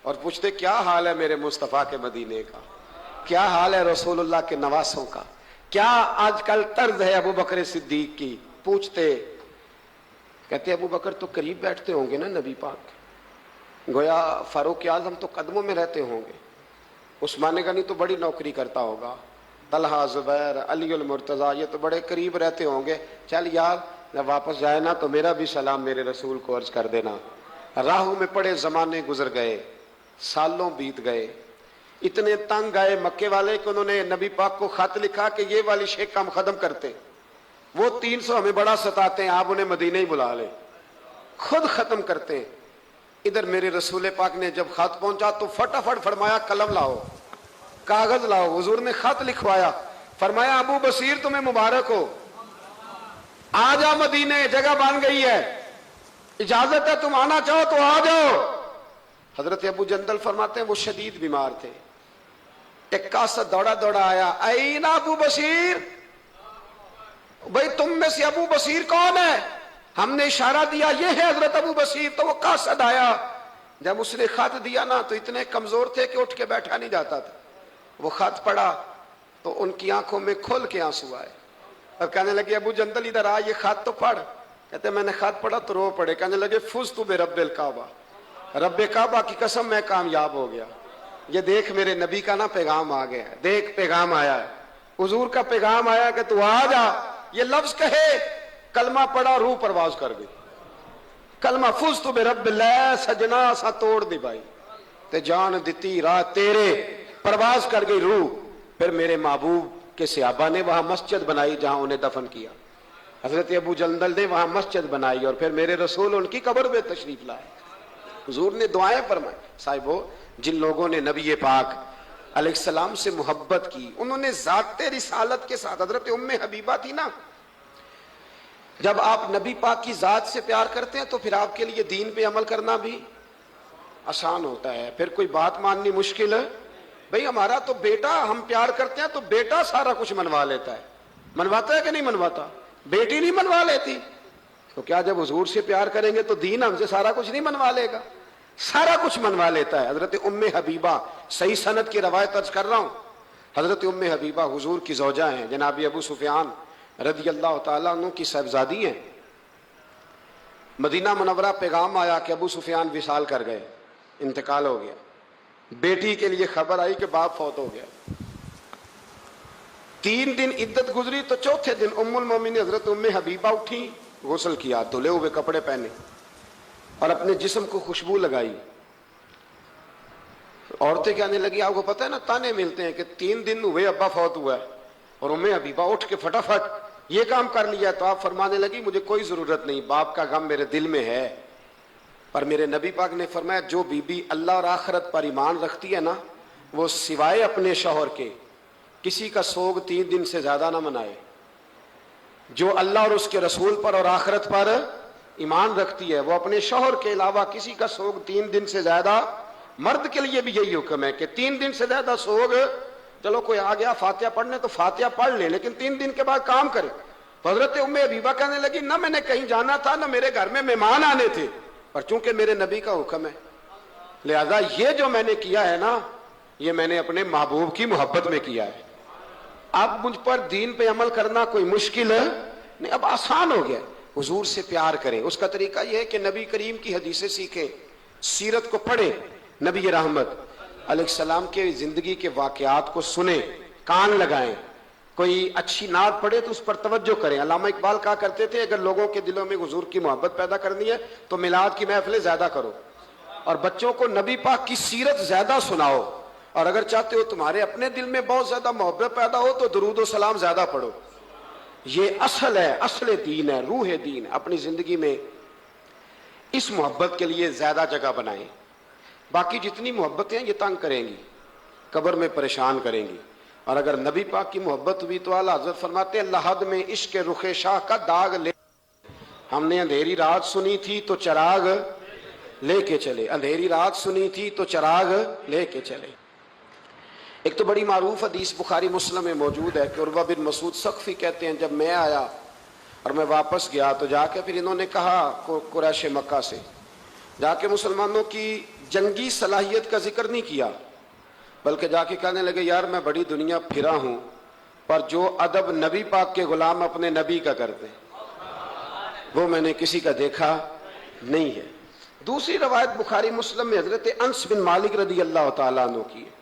اور پوچھتے کیا حال ہے میرے مصطفیٰ کے مدینے کا، کیا حال ہے رسول اللہ کے نواسوں کا، کیا آج کل طرز ہے ابو بکر صدیق کی. پوچھتے، کہتے ابو بکر تو قریب بیٹھتے ہوں گے نا نبی پاک، گویا فاروق اعظم تو قدموں میں رہتے ہوں گے، عثمان غنی تو بڑی نوکری کرتا ہوگا، طلحہ زبیر علی المرتضیٰ یہ تو بڑے قریب رہتے ہوں گے. چل یار جب واپس جائے نا تو میرا بھی سلام میرے رسول کو عرض کر دینا. راہوں میں پڑے زمانے گزر گئے، سالوں بیت گئے. اتنے تنگ آئے مکے والے کہ انہوں نے نبی پاک کو خط لکھا کہ یہ والی شیخ کام ختم کرتے، وہ 300 ہمیں بڑا ستاتے ہیں، آپ انہیں مدینے ہی بلا لیں، خود ختم کرتے ہیں. ادھر میرے رسول پاک نے جب خط پہنچا تو فٹافٹ فرمایا قلم لاؤ، کاغذ لاؤ. حضور نے خط لکھوایا، فرمایا ابو بصیر تمہیں مبارک ہو، آ جا مدینے، جگہ بن گئی ہے، اجازت ہے تم آنا چاہو تو آ جاؤ. حضرت ابو جندل فرماتے ہیں وہ شدید بیمار تھے. ایک قاصد دوڑا دوڑا آیا، این ابو بصیر، بھئی تم میں سے ابو بصیر کون ہے؟ ہم نے اشارہ دیا یہ ہے حضرت ابو بصیر. تو وہ قاصد آیا، جب اس نے خط دیا نا تو اتنے کمزور تھے کہ اٹھ کے بیٹھا نہیں جاتا تھا. وہ خط پڑھا تو ان کی آنکھوں میں کھل کے آنسو آئے اور کہنے لگے ابو جندل ادھر آ، یہ خط تو پڑھ. کہتے میں نے خط پڑھا تو رو پڑے. کہنے لگے فزت برب الکعبہ، رب کعبہ کی قسم میں کامیاب ہو گیا. یہ دیکھ میرے نبی کا نا پیغام آ گیا ہے، دیکھ پیغام آیا ہے، حضور کا پیغام آیا کہ تو آ جا. یہ لفظ کہے، کلمہ پڑھا، روح پرواز کر گئی. کلمہ فزت برب اللہ، سجنا سا توڑ دی بھائی تے جان دیتی راہ تیرے، پرواز کر گئی روح. پھر میرے محبوب کے صحابہ نے وہاں مسجد بنائی جہاں انہیں دفن کیا. حضرت ابو جندل نے وہاں مسجد بنائی اور پھر میرے رسول ان کی قبر میں تشریف لائے. حضور نے دعائیں فرمائی. صاحبو، جن لوگوں نے نبی پاک علیہ السلام سے محبت کی، انہوں نے ذات رسالت کے ساتھ، حضرت ام حبیبہ تھی نا، جب آپ نبی پاک کی ذات سے پیار کرتے ہیں تو پھر آپ کے لیے دین پہ عمل کرنا بھی آسان ہوتا ہے. پھر کوئی بات ماننی مشکل ہے. بھئی ہمارا تو بیٹا، ہم پیار کرتے ہیں تو بیٹا سارا کچھ منوا لیتا ہے. منواتا ہے کہ نہیں منواتا؟ بیٹی نہیں منوا لیتی. تو کیا جب حضور سے پیار کریں گے تو دین ہم سے سارا کچھ نہیں منوا لے گا؟ سارا کچھ منوا لیتا ہے. حضرت ام حبیبہ، صحیح سند کی روایت عرض کر رہا ہوں، حضرت ام حبیبہ حضور کی زوجہ ہیں، جناب ابو سفیان رضی اللہ تعالیٰ عنہ کی صاحبزادی ہیں. مدینہ منورہ پیغام آیا کہ ابو سفیان وصال کر گئے، انتقال ہو گیا. بیٹی کے لیے خبر آئی کہ باپ فوت ہو گیا. 3 دن عدت گزری تو چوتھے دن ام المومنین حضرت ام حبیبہ اٹھی، غسل کیا، دھلے ہوئے کپڑے پہنے اور اپنے جسم کو خوشبو لگائی. عورتیں کہنے لگی آپ کو پتہ ہے نا تانے ملتے ہیں کہ 3 دن ہوئے ابا فوت ہوا ہے اور ام حبیبہ اٹھ کے فٹافٹ یہ کام کر لیا. تو آپ فرمانے لگی مجھے کوئی ضرورت نہیں، باپ کا غم میرے دل میں ہے. پر میرے نبی پاک نے فرمایا جو بی بی اللہ اور آخرت پر ایمان رکھتی ہے نا، وہ سوائے اپنے شوہر کے کسی کا سوگ 3 دن سے زیادہ نہ منائے. جو اللہ اور اس کے رسول پر اور آخرت پر ایمان رکھتی ہے وہ اپنے شوہر کے علاوہ کسی کا سوگ 3 دن سے زیادہ، مرد کے لیے بھی یہی حکم ہے کہ 3 دن سے زیادہ سوگ، چلو کوئی آ گیا فاتحہ پڑھنے تو فاتحہ پڑھ لیں لیکن 3 دن کے بعد کام کرے. حضرت ام حبیبہ کہنے لگی نہ میں نے کہیں جانا تھا نہ میرے گھر میں مہمان آنے تھے، پر چونکہ میرے نبی کا حکم ہے لہذا یہ جو میں نے کیا ہے نا یہ میں نے اپنے محبوب کی محبت میں کیا ہے. اب مجھ پر دین پہ عمل کرنا کوئی مشکل ہے نہیں، اب آسان ہو گیا. حضور سے پیار کریں. اس کا طریقہ یہ ہے کہ نبی کریم کی حدیثیں سیکھیں، سیرت کو پڑھیں. نبی رحمت علیہ السلام کے زندگی کے واقعات کو سنیں، کان لگائیں، کوئی اچھی نعت پڑھے تو اس پر توجہ کریں۔ علامہ اقبال کہا کرتے تھے اگر لوگوں کے دلوں میں حضور کی محبت پیدا کرنی ہے تو میلاد کی محفلیں زیادہ کرو اور بچوں کو نبی پاک کی سیرت زیادہ سناؤ، اور اگر چاہتے ہو تمہارے اپنے دل میں بہت زیادہ محبت پیدا ہو تو درود و سلام زیادہ پڑھو۔ یہ اصل ہے، اصل دین ہے، روح دین۔ اپنی زندگی میں اس محبت کے لیے زیادہ جگہ بنائیں۔ باقی جتنی محبتیں یہ تنگ کریں گی، قبر میں پریشان کریں گی، اور اگر نبی پاک کی محبت ہوئی تو اعلیٰ حضرت فرماتے ہیں لحد میں عشق رخ شاہ کا داغ لے، ہم نے اندھیری رات سنی تھی تو چراغ لے کے چلے، اندھیری رات سنی تھی تو چراغ لے کے چلے۔ ایک تو بڑی معروف حدیث بخاری مسلم میں موجود ہے کہ عروہ بن مسعود ثقفی کہتے ہیں جب میں آیا اور میں واپس گیا تو جا کے پھر انہوں نے کہا قریش مکہ سے جا کے مسلمانوں کی جنگی صلاحیت کا ذکر نہیں کیا، بلکہ جا کے کہنے لگے یار میں بڑی دنیا پھرا ہوں پر جو ادب نبی پاک کے غلام اپنے نبی کا کرتے وہ میں نے کسی کا دیکھا نہیں ہے۔ دوسری روایت بخاری مسلم میں حضرت انس بن مالک رضی اللہ تعالیٰ عنہ کی ہے۔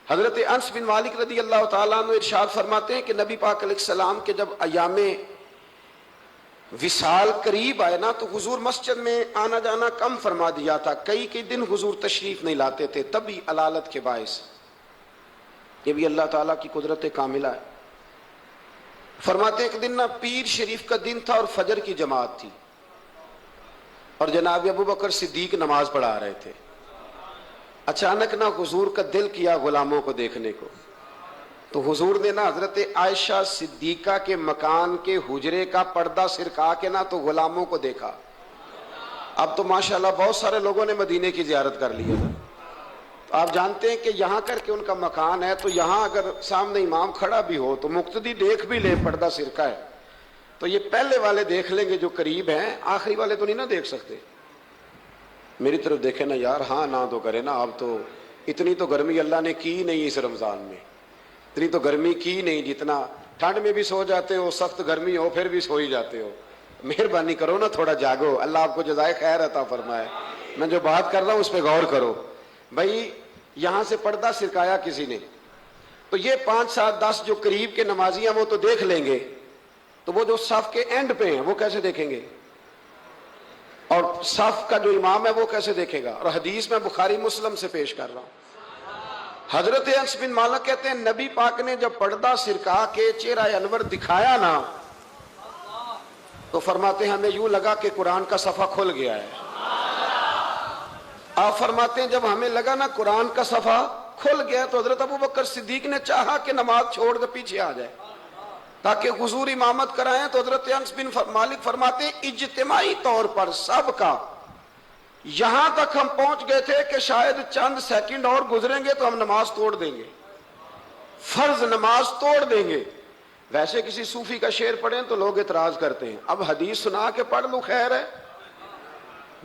حضرت انس بن مالک رضی اللہ تعالیٰ عنہ ارشاد فرماتے ہیں کہ نبی پاک علیہ السلام کے جب ایام وصال قریب آئے نا تو حضور مسجد میں آنا جانا کم فرما دیا تھا، کئی دن حضور تشریف نہیں لاتے تھے، تبھی علالت کے باعث۔ یہ بھی اللہ تعالیٰ کی قدرت کاملہ ہے۔ فرماتے ایک دن نا پیر شریف کا دن تھا اور فجر کی جماعت تھی اور جناب ابو بکر صدیق نماز پڑھا رہے تھے۔ اچانک نا حضور کا دل کیا غلاموں کو دیکھنے کو، تو حضور نے نا حضرت عائشہ صدیقہ کے مکان کے حجرے کا پردہ سرکا کے نا تو غلاموں کو دیکھا۔ اب تو ماشاءاللہ بہت سارے لوگوں نے مدینے کی زیارت کر لی ہے۔ آپ جانتے ہیں کہ یہاں کر کے ان کا مکان ہے تو یہاں اگر سامنے امام کھڑا بھی ہو تو مقتدی دیکھ بھی لے پردہ سرکا ہے تو یہ پہلے والے دیکھ لیں گے جو قریب ہیں، آخری والے تو نہیں نہ دیکھ سکتے۔ میری طرف دیکھیں نا یار، ہاں نہ تو کرے نا، اب تو اتنی تو گرمی اللہ نے کی نہیں اس رمضان میں، اتنی تو گرمی کی نہیں، جتنا ٹھنڈ میں بھی سو جاتے ہو، سخت گرمی ہو پھر بھی سو ہی جاتے ہو۔ مہربانی کرو نا، تھوڑا جاگو، اللہ آپ کو جزائے خیر عطا فرمائے۔ میں جو بات کر رہا ہوں اس پہ غور کرو۔ بھائی یہاں سے پردہ سرکایا کسی نے تو یہ 5 7 10 جو قریب کے نمازی ہیں وہ تو دیکھ لیں گے، تو وہ جو صف کے اینڈ پہ ہیں وہ کیسے دیکھیں گے، اور صف کا جو امام ہے وہ کیسے دیکھے گا؟ اور حدیث میں بخاری مسلم سے پیش کر رہا ہوں۔ حضرت انس بن مالک کہتے ہیں نبی پاک نے جب پردہ سرکا کے چہرہ انور دکھایا نا تو فرماتے ہیں ہمیں یوں لگا کہ قرآن کا صفحہ کھل گیا ہے۔ آپ فرماتے ہیں جب ہمیں لگا نا قرآن کا صفحہ کھل گیا تو حضرت ابو بکر صدیق نے چاہا کہ نماز چھوڑ کے پیچھے آ جائے تاکہ حضور امامت کرائیں، تو حضرت انس بن مالک فرماتے ہیں اجتماعی طور پر سب کا یہاں تک ہم پہنچ گئے تھے کہ شاید چند سیکنڈ اور گزریں گے تو ہم نماز توڑ دیں گے، فرض نماز توڑ دیں گے۔ ویسے کسی صوفی کا شعر پڑھیں تو لوگ اعتراض کرتے ہیں، اب حدیث سنا کے پڑھ لو خیر ہے،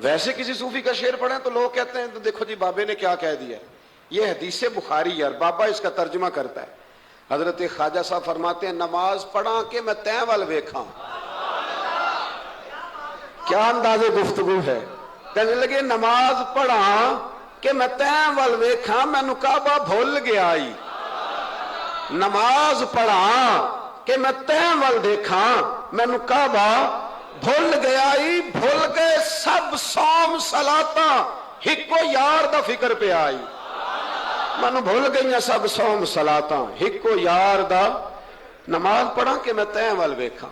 ویسے کسی صوفی کا شعر پڑھیں تو لوگ کہتے ہیں تو دیکھو جی بابے نے کیا کہہ دیا، یہ حدیث بخاری ہے، بابا اس کا ترجمہ کرتا ہے۔ حضرت خواجہ صاحب فرماتے ہیں نماز پڑھا کہ میں تیں وال ویکھاں، کیا انداز گفتگو ہے، کہنے لگے نماز پڑھا کہ میں تیں وال ویکھاں مینوں کعبہ بھول گیا آئی، نماز پڑھا کہ میں تیں وال دیکھاں مینوں کعبہ بھول گیا آئی، بھول گئے سب سوم صلاتاں ہکو یار دا فکر پہ آئی، مینوں بھول گئی سب سوم صلاتاں ہکو یار دا، نماز پڑھا کہ میں تیں وال ویکھاں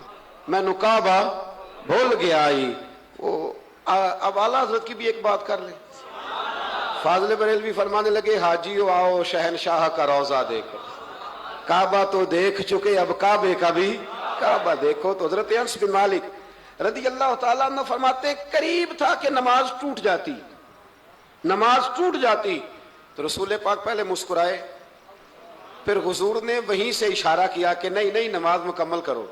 مینوں کعبہ بھول گیا آئی۔ اب اعلیٰ حضرت کی بھی ایک بات کر لیں، فاضل بریلوی فرمانے لگے حاجیو آؤ شہنشاہ کا روضہ دیکھو، کعبہ تو دیکھ چکے اب کعبے کا بھی کعبہ دیکھو۔ تو حضرت انس بن مالک رضی اللہ تعالیٰ عنہ فرماتے قریب تھا کہ نماز ٹوٹ جاتی تو رسول پاک پہلے مسکرائے، پھر حضور نے وہیں سے اشارہ کیا کہ نہیں نماز مکمل کرو۔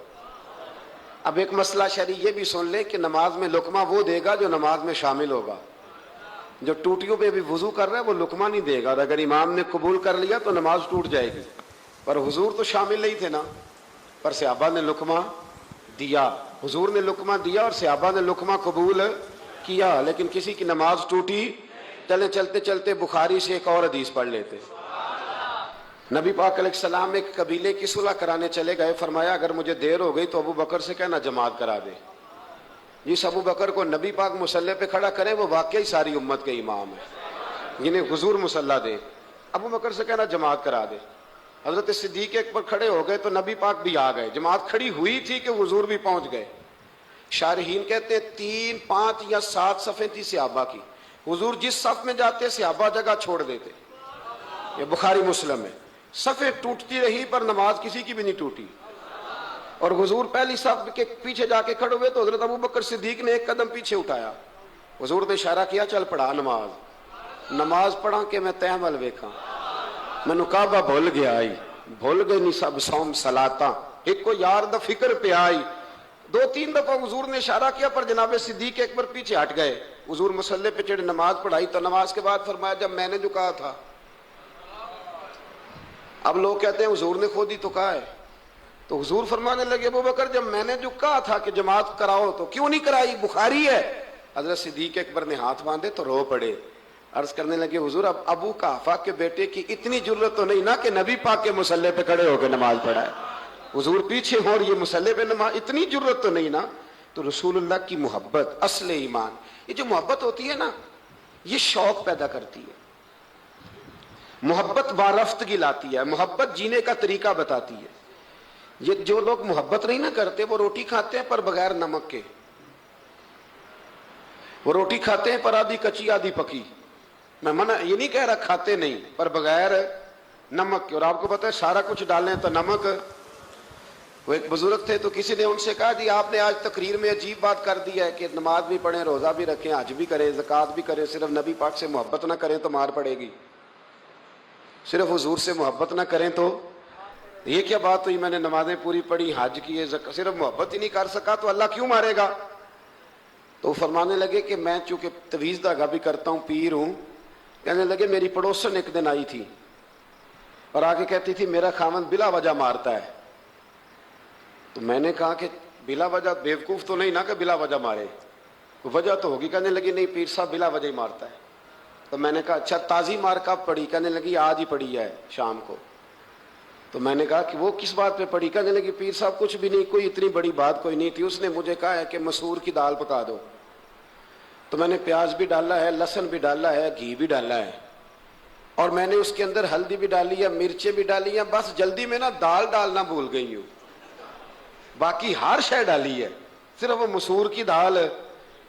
اب ایک مسئلہ شرعی یہ بھی سن لیں کہ نماز میں لقمہ وہ دے گا جو نماز میں شامل ہوگا، جو ٹوٹیوں پہ بھی وضو کر رہا ہے وہ لقمہ نہیں دے گا، اور اگر امام نے قبول کر لیا تو نماز ٹوٹ جائے گی۔ پر حضور تو شامل نہیں تھے نا، پر صحابہ نے لقمہ دیا، حضور نے لقمہ دیا اور صحابہ نے لقمہ قبول کیا، لیکن کسی کی نماز ٹوٹی چلے چلتے چلتے بخاری سے ایک اور حدیث پڑھ لیتے. نبی پاک علیہ السلام ایک قبیلے کی صلح کرانے چلے گئے. فرمایا اگر مجھے دیر ہو گئی تو ابو بکر سے کہنا جماعت کرا دے. جس ابو بکر کو نبی پاک مصلی پہ کھڑا کرے وہ واقعی ساری امت کے امام ہے، جنہیں حضور مصلی دے. ابو بکر سے کہنا جماعت کرا دے. حضرت صدیق اکبر کھڑے ہو گئے تو نبی پاک بھی آ گئے. جماعت کھڑی ہوئی تھی کہ حضور بھی پہنچ گئے. شارحین کہتے ہیں 3 5 یا 7 صفیں تھی صحابہ کی. حضور جس صف میں جاتے صحابہ جگہ چھوڑ دیتے. یہ بخاری مسلم ہے. صفیں ٹوٹتی رہی پر نماز کسی کی بھی نہیں ٹوٹی. اور حضور پہلی صف کے پیچھے جا کے کھڑے ہوئے تو حضرت ابو بکر صدیق نے ایک قدم پیچھے اٹھایا. حضور نے اشارہ کیا چل پڑھا نماز پڑھا کہ میں تحمل ویکھاں. مینوں کعبہ بھول گیا آئی بھول گئے نہیں سب سوم سلاتاں ایک کو یار دا فکر پہ آئی. 2-3 دفعہ حضور نے اشارہ کیا پر جناب صدیق اکبر پیچھے ہٹ گئے. حضور مصلی پہ چڑھ نماز پڑھائی تو نماز کے بعد فرمایا جب میں نے جو کہا تھا. اب لوگ کہتے ہیں حضور نے خود ہی تو کہا ہے. تو حضور فرمانے لگے ابو بکر جب میں نے جو کہا تھا کہ جماعت کراؤ تو کیوں نہیں کرائی؟ بخاری ہے. حضرت صدیق اکبر نے ہاتھ باندھے تو رو پڑے. عرض کرنے لگے حضور اب ابو قحافہ کے بیٹے کی اتنی جرت تو نہیں نا کہ نبی پاک کے مصلی پہ کھڑے ہو کے نماز پڑھائے. حضور پیچھے ہو اور یہ مصلی پہ نماز، اتنی جرت تو نہیں نا. تو رسول اللہ کی محبت اصل ایمان. یہ جو محبت ہوتی ہے نا یہ شوق پیدا کرتی ہے. محبت وارفتگی لاتی ہے. محبت جینے کا طریقہ بتاتی ہے. یہ جو لوگ محبت نہیں نہ کرتے وہ روٹی کھاتے ہیں پر بغیر نمک کے. وہ روٹی کھاتے ہیں پر آدھی کچی آدھی پکی. میں منع یہ نہیں کہہ رہا کھاتے نہیں پر بغیر نمک کے. اور آپ کو پتہ ہے سارا کچھ ڈالیں تو نمک. وہ ایک بزرگ تھے تو کسی نے ان سے کہا جی آپ نے آج تقریر میں عجیب بات کر دی ہے کہ نماز بھی پڑھیں روزہ بھی رکھیں حج بھی کریں زکوٰۃ بھی کریں صرف نبی پاک سے محبت نہ کریں تو مار پڑے گی. صرف حضور سے محبت نہ کریں تو یہ کیا بات ہوئی؟ میں نے نمازیں پوری پڑھی حج کیے صرف محبت ہی نہیں کر سکا تو اللہ کیوں مارے گا؟ تو فرمانے لگے کہ میں چونکہ تویز دھاگا بھی کرتا ہوں پیر ہوں. کہنے لگے میری پڑوسن ایک دن آئی تھی اور آگے کہتی تھی میرا خاوند بلا وجہ مارتا ہے. تو میں نے کہا کہ بلا وجہ بیوقوف تو نہیں نا کہ بلا وجہ مارے، وجہ تو ہوگی. کہنے لگی نہیں پیر صاحب بلا وجہ ہی مارتا ہے. تو میں نے کہا اچھا تازی مار کب پڑی؟ کہنے لگی آج ہی پڑی ہے شام کو. تو میں نے کہا کہ وہ کس بات پہ پڑی؟ کہنے لگی پیر صاحب کچھ بھی نہیں، کوئی اتنی بڑی بات کوئی نہیں تھی. اس نے مجھے کہا ہے کہ مسور کی دال پکا دو. تو میں نے پیاز بھی ڈالا ہے لہسن بھی ڈالا ہے گھی بھی ڈالا ہے اور میں نے اس کے اندر ہلدی بھی ڈالی ہے مرچیں بھی ڈالی ہیں. بس جلدی میں نا دال ڈالنا بھول گئی ہوں، باقی ہر شے ڈالی ہے صرف وہ مسور کی دال.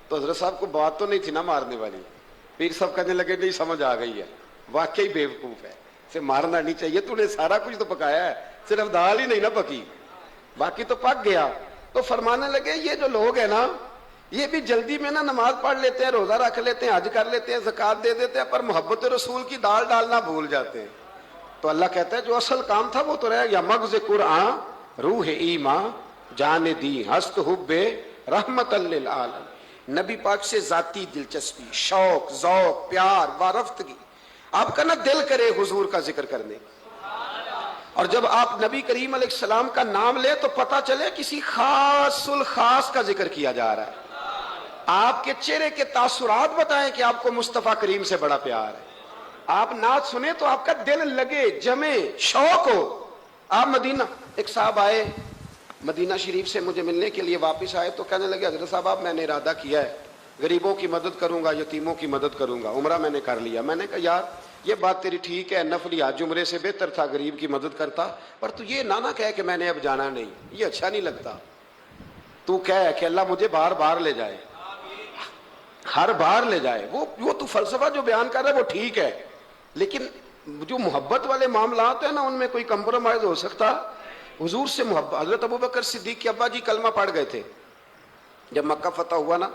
تو حضرت صاحب کو بات تو نہیں تھی نا مارنے والی. پیر صاحب کہنے لگے نہیں سمجھ آ گئی ہے واقعی بیوقوف ہے سے مارنا نہیں چاہیے. تو نے سارا کچھ تو پکایا ہے صرف دال ہی نہیں نا پکی باقی تو پک گیا. تو فرمانے لگے یہ جو لوگ ہیں نا یہ بھی جلدی میں نا نماز پڑھ لیتے ہیں روزہ رکھ لیتے ہیں حج کر لیتے ہیں زکوٰۃ دے دیتے ہیں پر محبت رسول کی دال ڈالنا بھول جاتے ہیں. تو اللہ کہتا ہے جو اصل کام تھا وہ تو رہ گیا. مغز قرآن روح ایمان جان دی ہست حب رحمت للعالم. نبی پاک سے ذاتی دلچسپی شوق ذوق پیار وارفتگی. آپ کا نا دل کرے حضور کا ذکر کرنے. اور جب آپ نبی کریم علیہ السلام کا نام لے تو پتہ چلے کسی خاص الخاص کا ذکر کیا جا رہا ہے. آپ کے چہرے کے تاثرات بتائیں کہ آپ کو مصطفیٰ کریم سے بڑا پیار ہے. آپ نعت سنیں تو آپ کا دل لگے جمے شوق ہو. آپ مدینہ ایک صاحب آئے مدینہ شریف سے مجھے ملنے کے لیے واپس آئے تو کہنے لگے حضرت صاحب میں نے ارادہ کیا ہے غریبوں کی مدد کروں گا یتیموں کی مدد کروں گا عمرہ میں نے کر لیا. میں نے کہا یار یہ بات تیری ٹھیک ہے نفلی حج عمرے سے بہتر تھا غریب کی مدد کرتا پر تو یہ نہ کہے کہ میں نے اب جانا نہیں یہ اچھا نہیں لگتا. تو کہے کہ اللہ مجھے بار بار لے جائے ہر بار لے جائے. وہ تو فلسفہ جو بیان کر رہا ہے وہ ٹھیک ہے لیکن جو محبت والے معاملات ہیں نا ان میں کوئی کمپرومائز ہو سکتا؟ حضور سے محبت. حضرت ابو بکر صدیق کے ابا جی کلمہ پڑھ گئے تھے جب مکہ فتح ہوا نا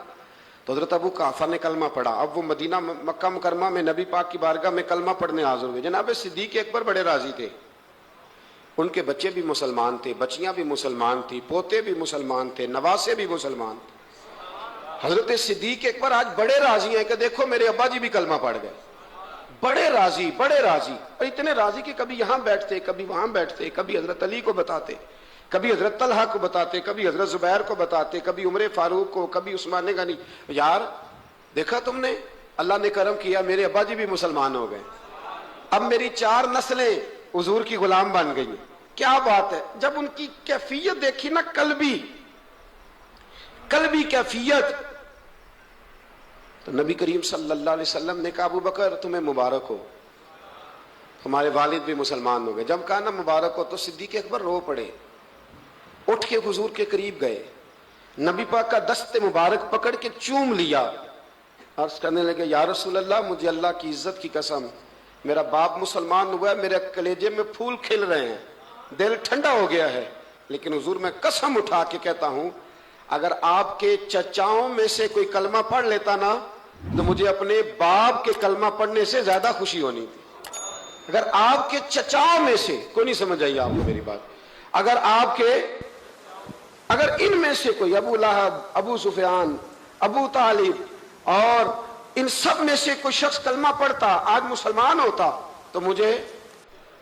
تو حضرت ابو قحافہ نے کلمہ پڑھا. اب وہ مدینہ مکہ مکرمہ میں نبی پاک کی بارگاہ میں کلمہ پڑھنے حاضر ہوئے. جناب صدیق اکبر بڑے راضی تھے. ان کے بچے بھی مسلمان تھے بچیاں بھی مسلمان تھی پوتے بھی مسلمان تھے نواسے بھی مسلمان تھے. حضرت صدیق اکبر آج بڑے راضی ہیں کہ دیکھو میرے ابا جی بھی کلمہ پڑھ گئے. بڑے راضی اور اتنے راضی کہ کبھی یہاں بیٹھتے کبھی وہاں بیٹھتے کبھی حضرت علی کو بتاتے کبھی حضرت طلحہ کو بتاتے کبھی حضرت زبیر کو بتاتے کبھی عمر فاروق کو کبھی عثمان غنی. یار دیکھا تم نے اللہ نے کرم کیا, میرے ابا جی بھی مسلمان ہو گئے. اب میری 4 نسلیں حضور کی غلام بن گئی. کیا بات ہے. جب ان کی کیفیت دیکھی نا, قلبی کیفیت, تو نبی کریم صلی اللہ علیہ وسلم نے کہا ابو بکر تمہیں مبارک ہو, ہمارے والد بھی مسلمان ہو گئے. جب کہا نا مبارک ہو تو صدیق اکبر رو پڑے, اٹھ کے حضور کے قریب گئے, نبی پاک کا دست مبارک پکڑ کے چوم لیا, عرض کرنے لگے یا رسول اللہ مجھے اللہ کی عزت کی قسم, میرا باپ مسلمان ہوا ہے, میرے کلیجے میں پھول کھل رہے ہیں, دل ٹھنڈا ہو گیا ہے, لیکن حضور میں قسم اٹھا کے کہتا ہوں اگر آپ کے چچاؤں میں سے کوئی کلمہ پڑھ لیتا نا تو مجھے اپنے باپ کے کلمہ پڑھنے سے زیادہ خوشی ہونی تھی. اگر آپ کے چچاؤں میں سے کوئی, نہیں سمجھ آئی آپ کو میری بات, اگر ان میں سے کوئی ابو لہب, ابو سفیان, ابو طالب اور ان سب میں سے کوئی شخص کلمہ پڑھتا, آج مسلمان ہوتا, تو مجھے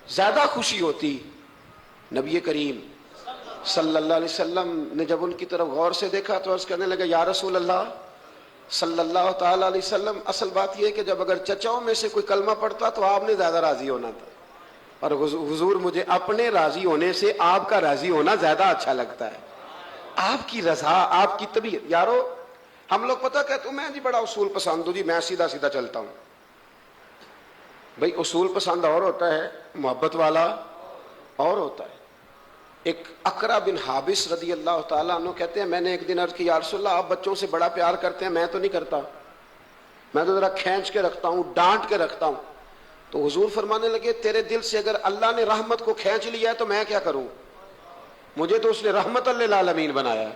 زیادہ خوشی ہوتی. نبی کریم صلی اللہ علیہ وسلم نے جب ان کی طرف غور سے دیکھا تو عرض کرنے لگا یا رسول اللہ صلی اللہ تعالیٰ علیہ وسلم, اصل بات یہ ہے کہ جب اگر چچاؤں میں سے کوئی کلمہ پڑھتا تو آپ نے زیادہ راضی ہونا تھا, اور حضور مجھے اپنے راضی ہونے سے آپ کا راضی ہونا زیادہ اچھا لگتا ہے. آپ کی رضا, آپ کی طبیعت. یارو ہم لوگ پتہ کہتے ہیں میں جی بڑا اصول پسند ہوں جی, میں سیدھا سیدھا چلتا ہوں. بھئی اصول پسند اور ہوتا ہے, محبت والا اور ہوتا ہے. ایک اقرا بن حابس رضی اللہ تعالیٰ عنہ کہتے ہیں میں نے ایک دن عرض کی یا رسول اللہ آپ بچوں سے بڑا پیار کرتے ہیں, میں تو نہیں کرتا, میں تو ذرا کھینچ کے رکھتا ہوں, ڈانٹ کے رکھتا ہوں. تو حضور فرمانے لگے تیرے دل سے اگر اللہ نے رحمت کو کھینچ لیا ہے تو میں کیا کروں, مجھے تو اس نے رحمت للعالمین بنایا ہے.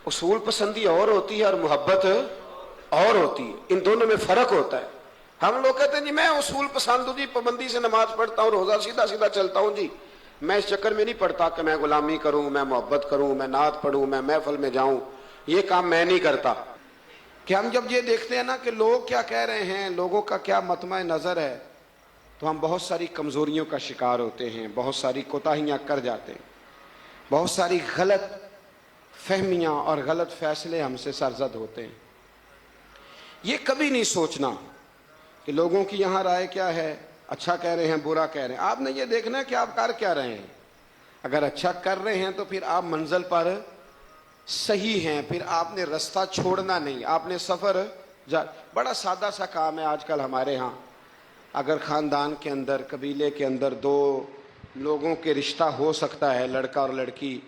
اصول پسندی اور ہوتی ہے اور محبت اور ہوتی ہے, ان دونوں میں فرق ہوتا ہے. ہم لوگ کہتے ہیں جی میں اصول پسند ہوں جی, پابندی سے نماز پڑھتا ہوں, روزہ سیدھا سیدھا چلتا ہوں جی, میں اس چکر میں نہیں پڑھتا کہ میں غلامی کروں, میں محبت کروں, میں نعت پڑھوں, میں محفل میں جاؤں, یہ کام میں نہیں کرتا. کہ ہم جب یہ دیکھتے ہیں نا کہ لوگ کیا کہہ رہے ہیں, لوگوں کا کیا مطمع نظر ہے, تو ہم بہت ساری کمزوریوں کا شکار ہوتے ہیں, بہت ساری کوتاہیاں کر جاتے ہیں, بہت ساری غلط فہمیاں اور غلط فیصلے ہم سے سرزد ہوتے ہیں. یہ کبھی نہیں سوچنا کہ لوگوں کی یہاں رائے کیا ہے, اچھا کہہ رہے ہیں برا کہہ رہے ہیں. آپ نے یہ دیکھنا ہے کہ آپ کر کیا رہے ہیں. اگر اچھا کر رہے ہیں تو پھر آپ منزل پر صحیح ہیں, پھر آپ نے رستہ چھوڑنا نہیں, آپ نے سفر بڑا سادہ سا کام ہے آج کل ہمارے ہاں. اگر خاندان کے اندر, قبیلے کے اندر 2 لوگوں کے رشتہ ہو سکتا ہے, لڑکا اور لڑکی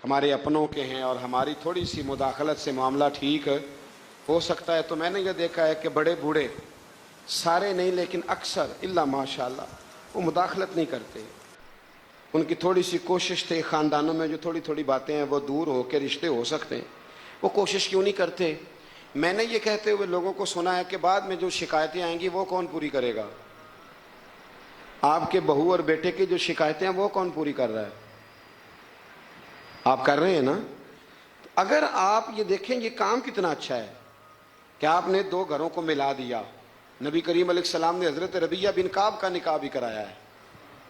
ہمارے اپنوں کے ہیں اور ہماری تھوڑی سی مداخلت سے معاملہ ٹھیک ہو سکتا ہے, تو میں نے یہ دیکھا ہے کہ بڑے بوڑھے, سارے نہیں لیکن اکثر الا ماشاءاللہ, وہ مداخلت نہیں کرتے. ان کی تھوڑی سی کوشش تھے خاندانوں میں جو تھوڑی تھوڑی باتیں ہیں وہ دور ہو کے رشتے ہو سکتے ہیں, وہ کوشش کیوں نہیں کرتے. میں نے یہ کہتے ہوئے لوگوں کو سنا ہے کہ بعد میں جو شکایتیں آئیں گی وہ کون پوری کرے گا. آپ کے بہو اور بیٹے کی جو شکایتیں ہیں وہ کون پوری کر رہا ہے, آپ کر رہے ہیں نا. اگر آپ یہ دیکھیں یہ کام کتنا اچھا ہے کہ آپ نے 2 گھروں کو ملا دیا. نبی کریم علیہ السلام نے حضرت ربیہ بن کعب کا نکاح بھی کرایا ہے,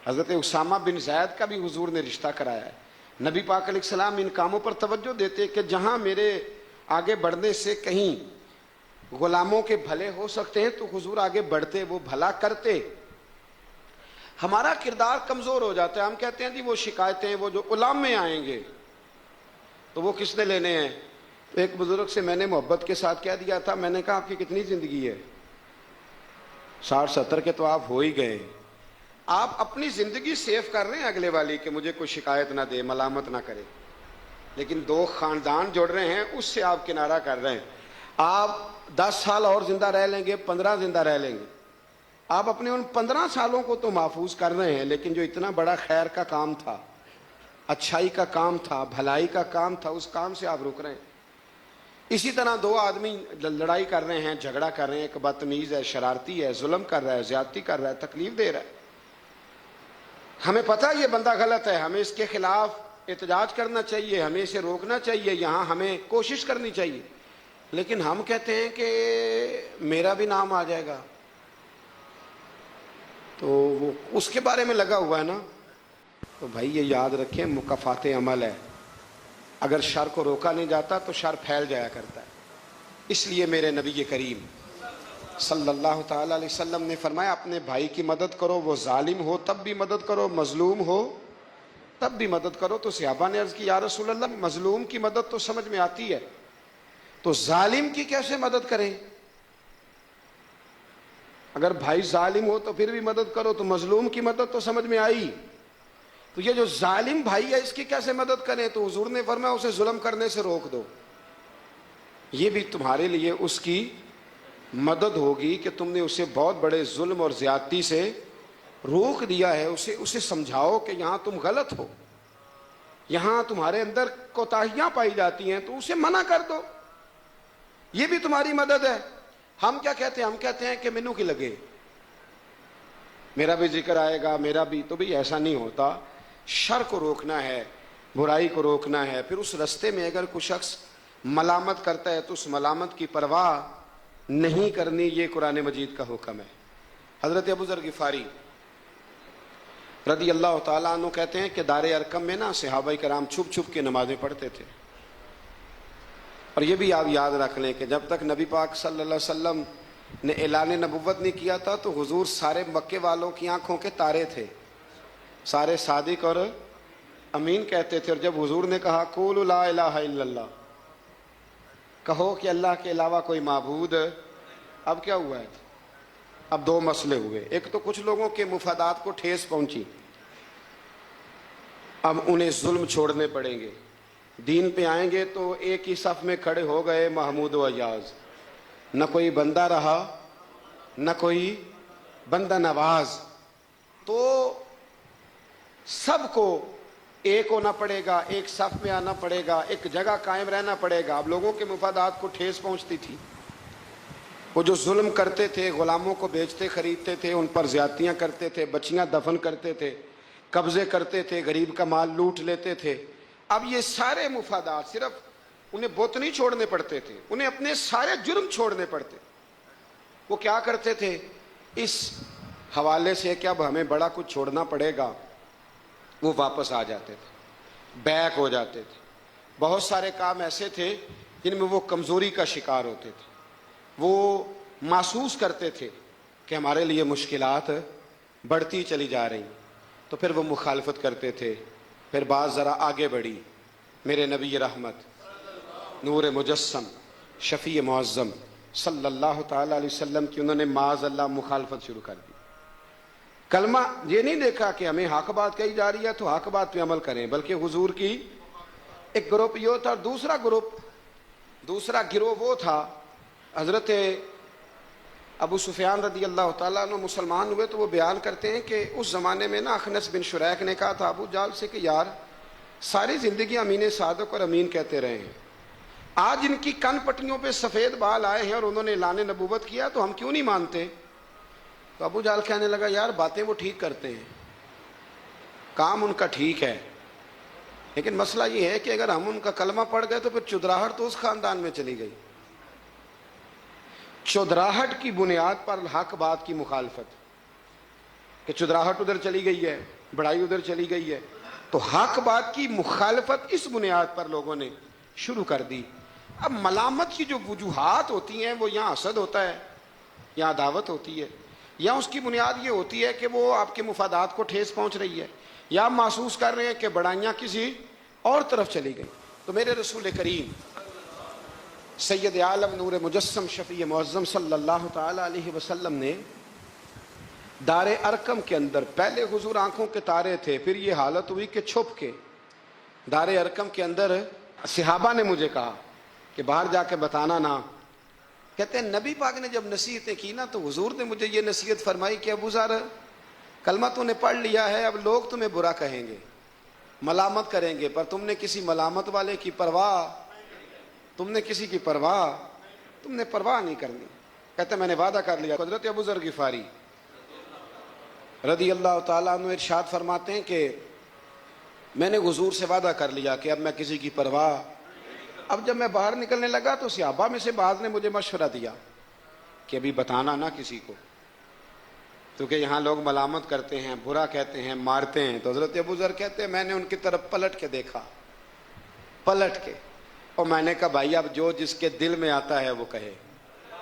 حضرت اسامہ بن زید کا بھی حضور نے رشتہ کرایا ہے. نبی پاک علیہ السلام ان کاموں پر توجہ دیتے کہ جہاں میرے آگے بڑھنے سے کہیں غلاموں کے بھلے ہو سکتے ہیں تو حضور آگے بڑھتے, وہ بھلا کرتے. ہمارا کردار کمزور ہو جاتا ہے, ہم کہتے ہیں جی وہ شکایتیں وہ جو علماء آئیں گے تو وہ کس نے لینے ہیں. ایک بزرگ سے میں نے محبت کے ساتھ کہہ دیا تھا, میں نے کہا آپ کی کتنی زندگی ہے, 60-70 کے تو آپ ہو ہی گئے. آپ اپنی زندگی سیف کر رہے ہیں اگلے والی کہ مجھے کوئی شکایت نہ دے, ملامت نہ کرے, لیکن 2 خاندان جوڑ رہے ہیں اس سے آپ کنارہ کر رہے ہیں. آپ 10 سال اور زندہ رہ لیں گے, 15 زندہ رہ لیں گے, آپ اپنے ان 15 سالوں کو تو محفوظ کر رہے ہیں, لیکن جو اتنا بڑا خیر کا کام تھا, اچھائی کا کام تھا, بھلائی کا کام تھا, اس کام سے آپ رک رہے ہیں. اسی طرح 2 آدمی لڑائی کر رہے ہیں, جھگڑا کر رہے ہیں, ایک بدتمیز ہے, شرارتی ہے, ظلم کر رہا ہے, زیادتی کر رہا ہے, تکلیف دے رہا ہے. ہمیں پتہ یہ بندہ غلط ہے, ہمیں اس کے خلاف احتجاج کرنا چاہیے, ہمیں اسے روکنا چاہیے, یہاں ہمیں کوشش کرنی چاہیے, لیکن ہم کہتے ہیں کہ میرا بھی نام آ جائے گا, تو وہ اس کے بارے میں لگا ہوا ہے نا. تو بھائی یہ یاد رکھیں مکافات عمل ہے, اگر شر کو روکا نہیں جاتا تو شر پھیل جایا کرتا ہے. اس لیے میرے نبی کریم صلی اللہ تعالی علیہ وسلم نے فرمایا اپنے بھائی کی مدد کرو، وہ ظالم ہو تب بھی مدد کرو، مظلوم ہو تب بھی مدد کرو۔ تو صحابہ نے عرض کی یا رسول اللہ مظلوم کی مدد تو سمجھ میں آتی ہے، تو ظالم کی کیسے مدد کریں؟ اگر بھائی ظالم ہو تو پھر بھی مدد کرو، تو مظلوم کی مدد تو سمجھ میں آئی، تو یہ جو ظالم بھائی ہے اس کی کیسے مدد کریں؟ تو حضور نے فرمایا اسے ظلم کرنے سے روک دو، یہ بھی تمہارے لیے اس کی مدد ہوگی کہ تم نے اسے بہت بڑے ظلم اور زیادتی سے روک دیا ہے۔ اسے سمجھاؤ کہ یہاں تم غلط ہو، یہاں تمہارے اندر کوتاہیاں پائی جاتی ہیں، تو اسے منع کر دو، یہ بھی تمہاری مدد ہے۔ ہم کیا کہتے ہیں؟ ہم کہتے ہیں کہ مینوں کی لگے، میرا بھی ذکر آئے گا، میرا بھی، تو بھی ایسا نہیں ہوتا۔ شر کو روکنا ہے، برائی کو روکنا ہے، پھر اس رستے میں اگر کوئی شخص ملامت کرتا ہے تو اس ملامت کی پرواہ نہیں کرنی، یہ قرآن مجید کا حکم ہے۔ حضرت ابو ذر غفاری رضی اللہ تعالیٰ عنہ کہتے ہیں کہ دار ارقم میں نا صحابہ کرام چھپ چھپ کے نمازیں پڑھتے تھے، اور یہ بھی آپ یاد رکھ لیں کہ جب تک نبی پاک صلی اللہ علیہ وسلم نے اعلان نبوت نہیں کیا تھا تو حضور سارے مکے والوں کی آنکھوں کے تارے تھے، سارے صادق اور امین کہتے تھے، اور جب حضور نے کہا قولوا لا الہ الا اللہ، کہو کہ اللہ کے علاوہ کوئی معبود، اب کیا ہوا ہے؟ اب دو مسئلے ہوئے، ایک تو کچھ لوگوں کے مفادات کو ٹھیس پہنچی، اب انہیں ظلم چھوڑنے پڑیں گے، دین پہ آئیں گے تو ایک ہی صف میں کھڑے ہو گئے محمود و ایاز، نہ کوئی بندہ رہا نہ کوئی بندہ نواز، تو سب کو ایک ہونا پڑے گا، ایک صف میں آنا پڑے گا، ایک جگہ قائم رہنا پڑے گا۔ اب لوگوں کے مفادات کو ٹھیس پہنچتی تھی، وہ جو ظلم کرتے تھے، غلاموں کو بیچتے خریدتے تھے، ان پر زیادتیاں کرتے تھے، بچیاں دفن کرتے تھے، قبضے کرتے تھے، غریب کا مال لوٹ لیتے تھے، اب یہ سارے مفادات صرف انہیں بت نہیں چھوڑنے پڑتے تھے، انہیں اپنے سارے جرم چھوڑنے پڑتے۔ وہ کیا کرتے تھے؟ اس حوالے سے کہ اب ہمیں بڑا کچھ چھوڑنا پڑے گا، وہ واپس آ جاتے تھے، بیک ہو جاتے تھے۔ بہت سارے کام ایسے تھے جن میں وہ کمزوری کا شکار ہوتے تھے، وہ محسوس کرتے تھے کہ ہمارے لیے مشکلات بڑھتی چلی جا رہی، تو پھر وہ مخالفت کرتے تھے۔ پھر بات ذرا آگے بڑھی، میرے نبی رحمت، نور مجسم، شفیع معظم صلی اللہ تعالی علیہ وسلم کی انہوں نے معاذ اللہ مخالفت شروع کر دی۔ کلمہ یہ نہیں دیکھا کہ ہمیں حق بات کہی جا رہی ہے تو حق بات پہ عمل کریں، بلکہ حضور کی ایک گروپ یہ تھا، اور دوسرا گروہ وہ تھا، حضرت ابو سفیان رضی اللہ تعالیٰ عنہ مسلمان ہوئے تو وہ بیان کرتے ہیں کہ اس زمانے میں نا اخنس بن شریک نے کہا تھا ابو جہل سے کہ یار ساری زندگی امین صادق اور امین کہتے رہے ہیں، آج ان کی کن پٹیوں پہ سفید بال آئے ہیں اور انہوں نے اعلان نبوت کیا تو ہم کیوں نہیں مانتے؟ تو ابو جہل کہنے لگا یار باتیں وہ ٹھیک کرتے ہیں، کام ان کا ٹھیک ہے، لیکن مسئلہ یہ ہے کہ اگر ہم ان کا کلمہ پڑھ گئے تو پھر چودراہٹ تو اس خاندان میں چلی گئی، چودراہٹ کی بنیاد پر حق بات کی مخالفت، کہ چودراہٹ ادھر چلی گئی ہے، بڑائی ادھر چلی گئی ہے، تو حق بات کی مخالفت اس بنیاد پر لوگوں نے شروع کر دی۔ اب ملامت کی جو وجوہات ہوتی ہیں وہ یہاں حسد ہوتا ہے، یہاں عداوت ہوتی ہے، یا اس کی بنیاد یہ ہوتی ہے کہ وہ آپ کے مفادات کو ٹھیس پہنچ رہی ہے، یا آپ محسوس کر رہے ہیں کہ بڑائیاں کسی اور طرف چلی گئی۔ تو میرے رسول کریم سید عالم نور مجسم شفیع معظم صلی اللہ تعالی علیہ وسلم نے دار ارقم کے اندر، پہلے حضور آنکھوں کے تارے تھے، پھر یہ حالت ہوئی کہ چھپ کے دار ارقم کے اندر صحابہ نے مجھے کہا کہ باہر جا کے بتانا نہ، کہتے ہیں نبی پاک نے جب نصیحتیں کی نا تو حضور نے مجھے یہ نصیحت فرمائی کہ ابو ذر کلمہ تو نے پڑھ لیا ہے، اب لوگ تمہیں برا کہیں گے، ملامت کریں گے، پر تم نے کسی ملامت والے کی پرواہ، تم نے کسی کی پرواہ، تم نے پرواہ نہیں کرنی۔ کہتے میں نے وعدہ کر لیا۔ حضرت ابو ذر غفاری رضی اللہ تعالیٰ عنہ ارشاد فرماتے ہیں کہ میں نے حضور سے وعدہ کر لیا کہ اب میں کسی کی پرواہ۔ اب جب میں باہر نکلنے لگا تو صحابہ میں سے بعض نے مجھے مشورہ دیا کہ ابھی بتانا نہ کسی کو، کیونکہ یہاں لوگ ملامت کرتے ہیں، برا کہتے ہیں، مارتے ہیں۔ تو حضرت ابو ذر کہتے ہیں میں نے ان کی طرف پلٹ کے دیکھا، پلٹ کے، اور میں نے کہا بھائی اب جو جس کے دل میں آتا ہے وہ کہے،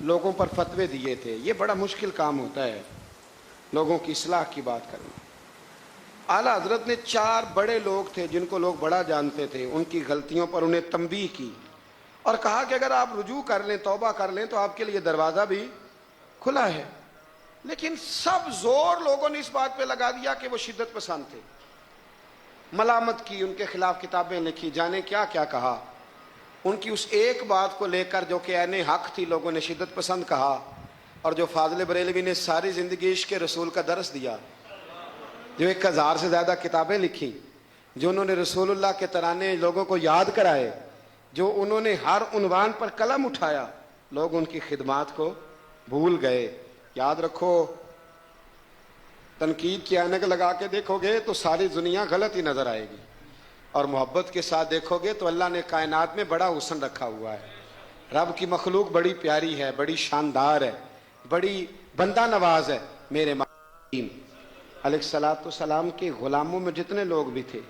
لوگوں پر فتوے دیے تھے. یہ بڑا مشکل کام ہوتا ہے لوگوں کی اصلاح کی بات کرنا. اعلیٰ حضرت نے 4 بڑے لوگ تھے جن کو لوگ بڑا جانتے تھے، ان کی غلطیوں پر انہیں تنبیہ کی اور کہا کہ اگر آپ رجوع کر لیں، توبہ کر لیں تو آپ کے لیے دروازہ بھی کھلا ہے. لیکن سب زور لوگوں نے اس بات پہ لگا دیا کہ وہ شدت پسند تھے. ملامت کی، ان کے خلاف کتابیں لکھی، جانے کیا کیا کہا. ان کی اس ایک بات کو لے کر جو کہ عین حق تھی، لوگوں نے شدت پسند کہا. اور جو فاضل بریلوی نے ساری زندگی عشق رسول کا درس دیا، جو 1000 سے زیادہ کتابیں لکھی، جو انہوں نے رسول اللہ کے ترانے لوگوں کو یاد کرائے، جو انہوں نے ہر عنوان پر قلم اٹھایا، لوگ ان کی خدمات کو بھول گئے. یاد رکھو، تنقید کی اینک لگا کے دیکھو گے تو ساری دنیا غلط ہی نظر آئے گی، اور محبت کے ساتھ دیکھو گے تو اللہ نے کائنات میں بڑا حسن رکھا ہوا ہے. رب کی مخلوق بڑی پیاری ہے، بڑی شاندار ہے، بڑی بندہ نواز ہے. میرے علیہ الصلوۃ والسلام کے غلاموں میں جتنے لوگ بھی تھے،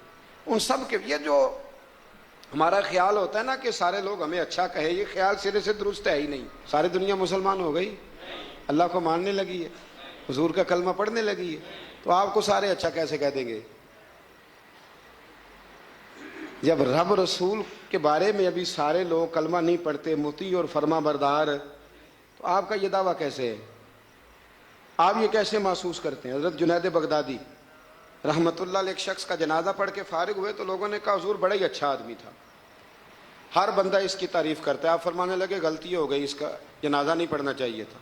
ان سب کے، یہ جو ہمارا خیال ہوتا ہے نا کہ سارے لوگ ہمیں اچھا کہے، یہ خیال سرے سے درست ہے ہی نہیں. ساری دنیا مسلمان ہو گئی، اللہ کو ماننے لگی ہے، حضور کا کلمہ پڑھنے لگی ہے، تو آپ کو سارے اچھا کیسے کہہ دیں گے؟ جب رب رسول کے بارے میں ابھی سارے لوگ کلمہ نہیں پڑھتے، مطیع اور فرما بردار، تو آپ کا یہ دعویٰ کیسے ہے؟ آپ یہ کیسے محسوس کرتے ہیں؟ حضرت جنید بغدادی رحمت اللہ علیہ ایک شخص کا جنازہ پڑھ کے فارغ ہوئے تو لوگوں نے کہا حضور بڑا ہی اچھا آدمی تھا، ہر بندہ اس کی تعریف کرتا ہے. آپ فرمانے لگے غلطی ہو گئی، اس کا جنازہ نہیں پڑھنا چاہیے تھا.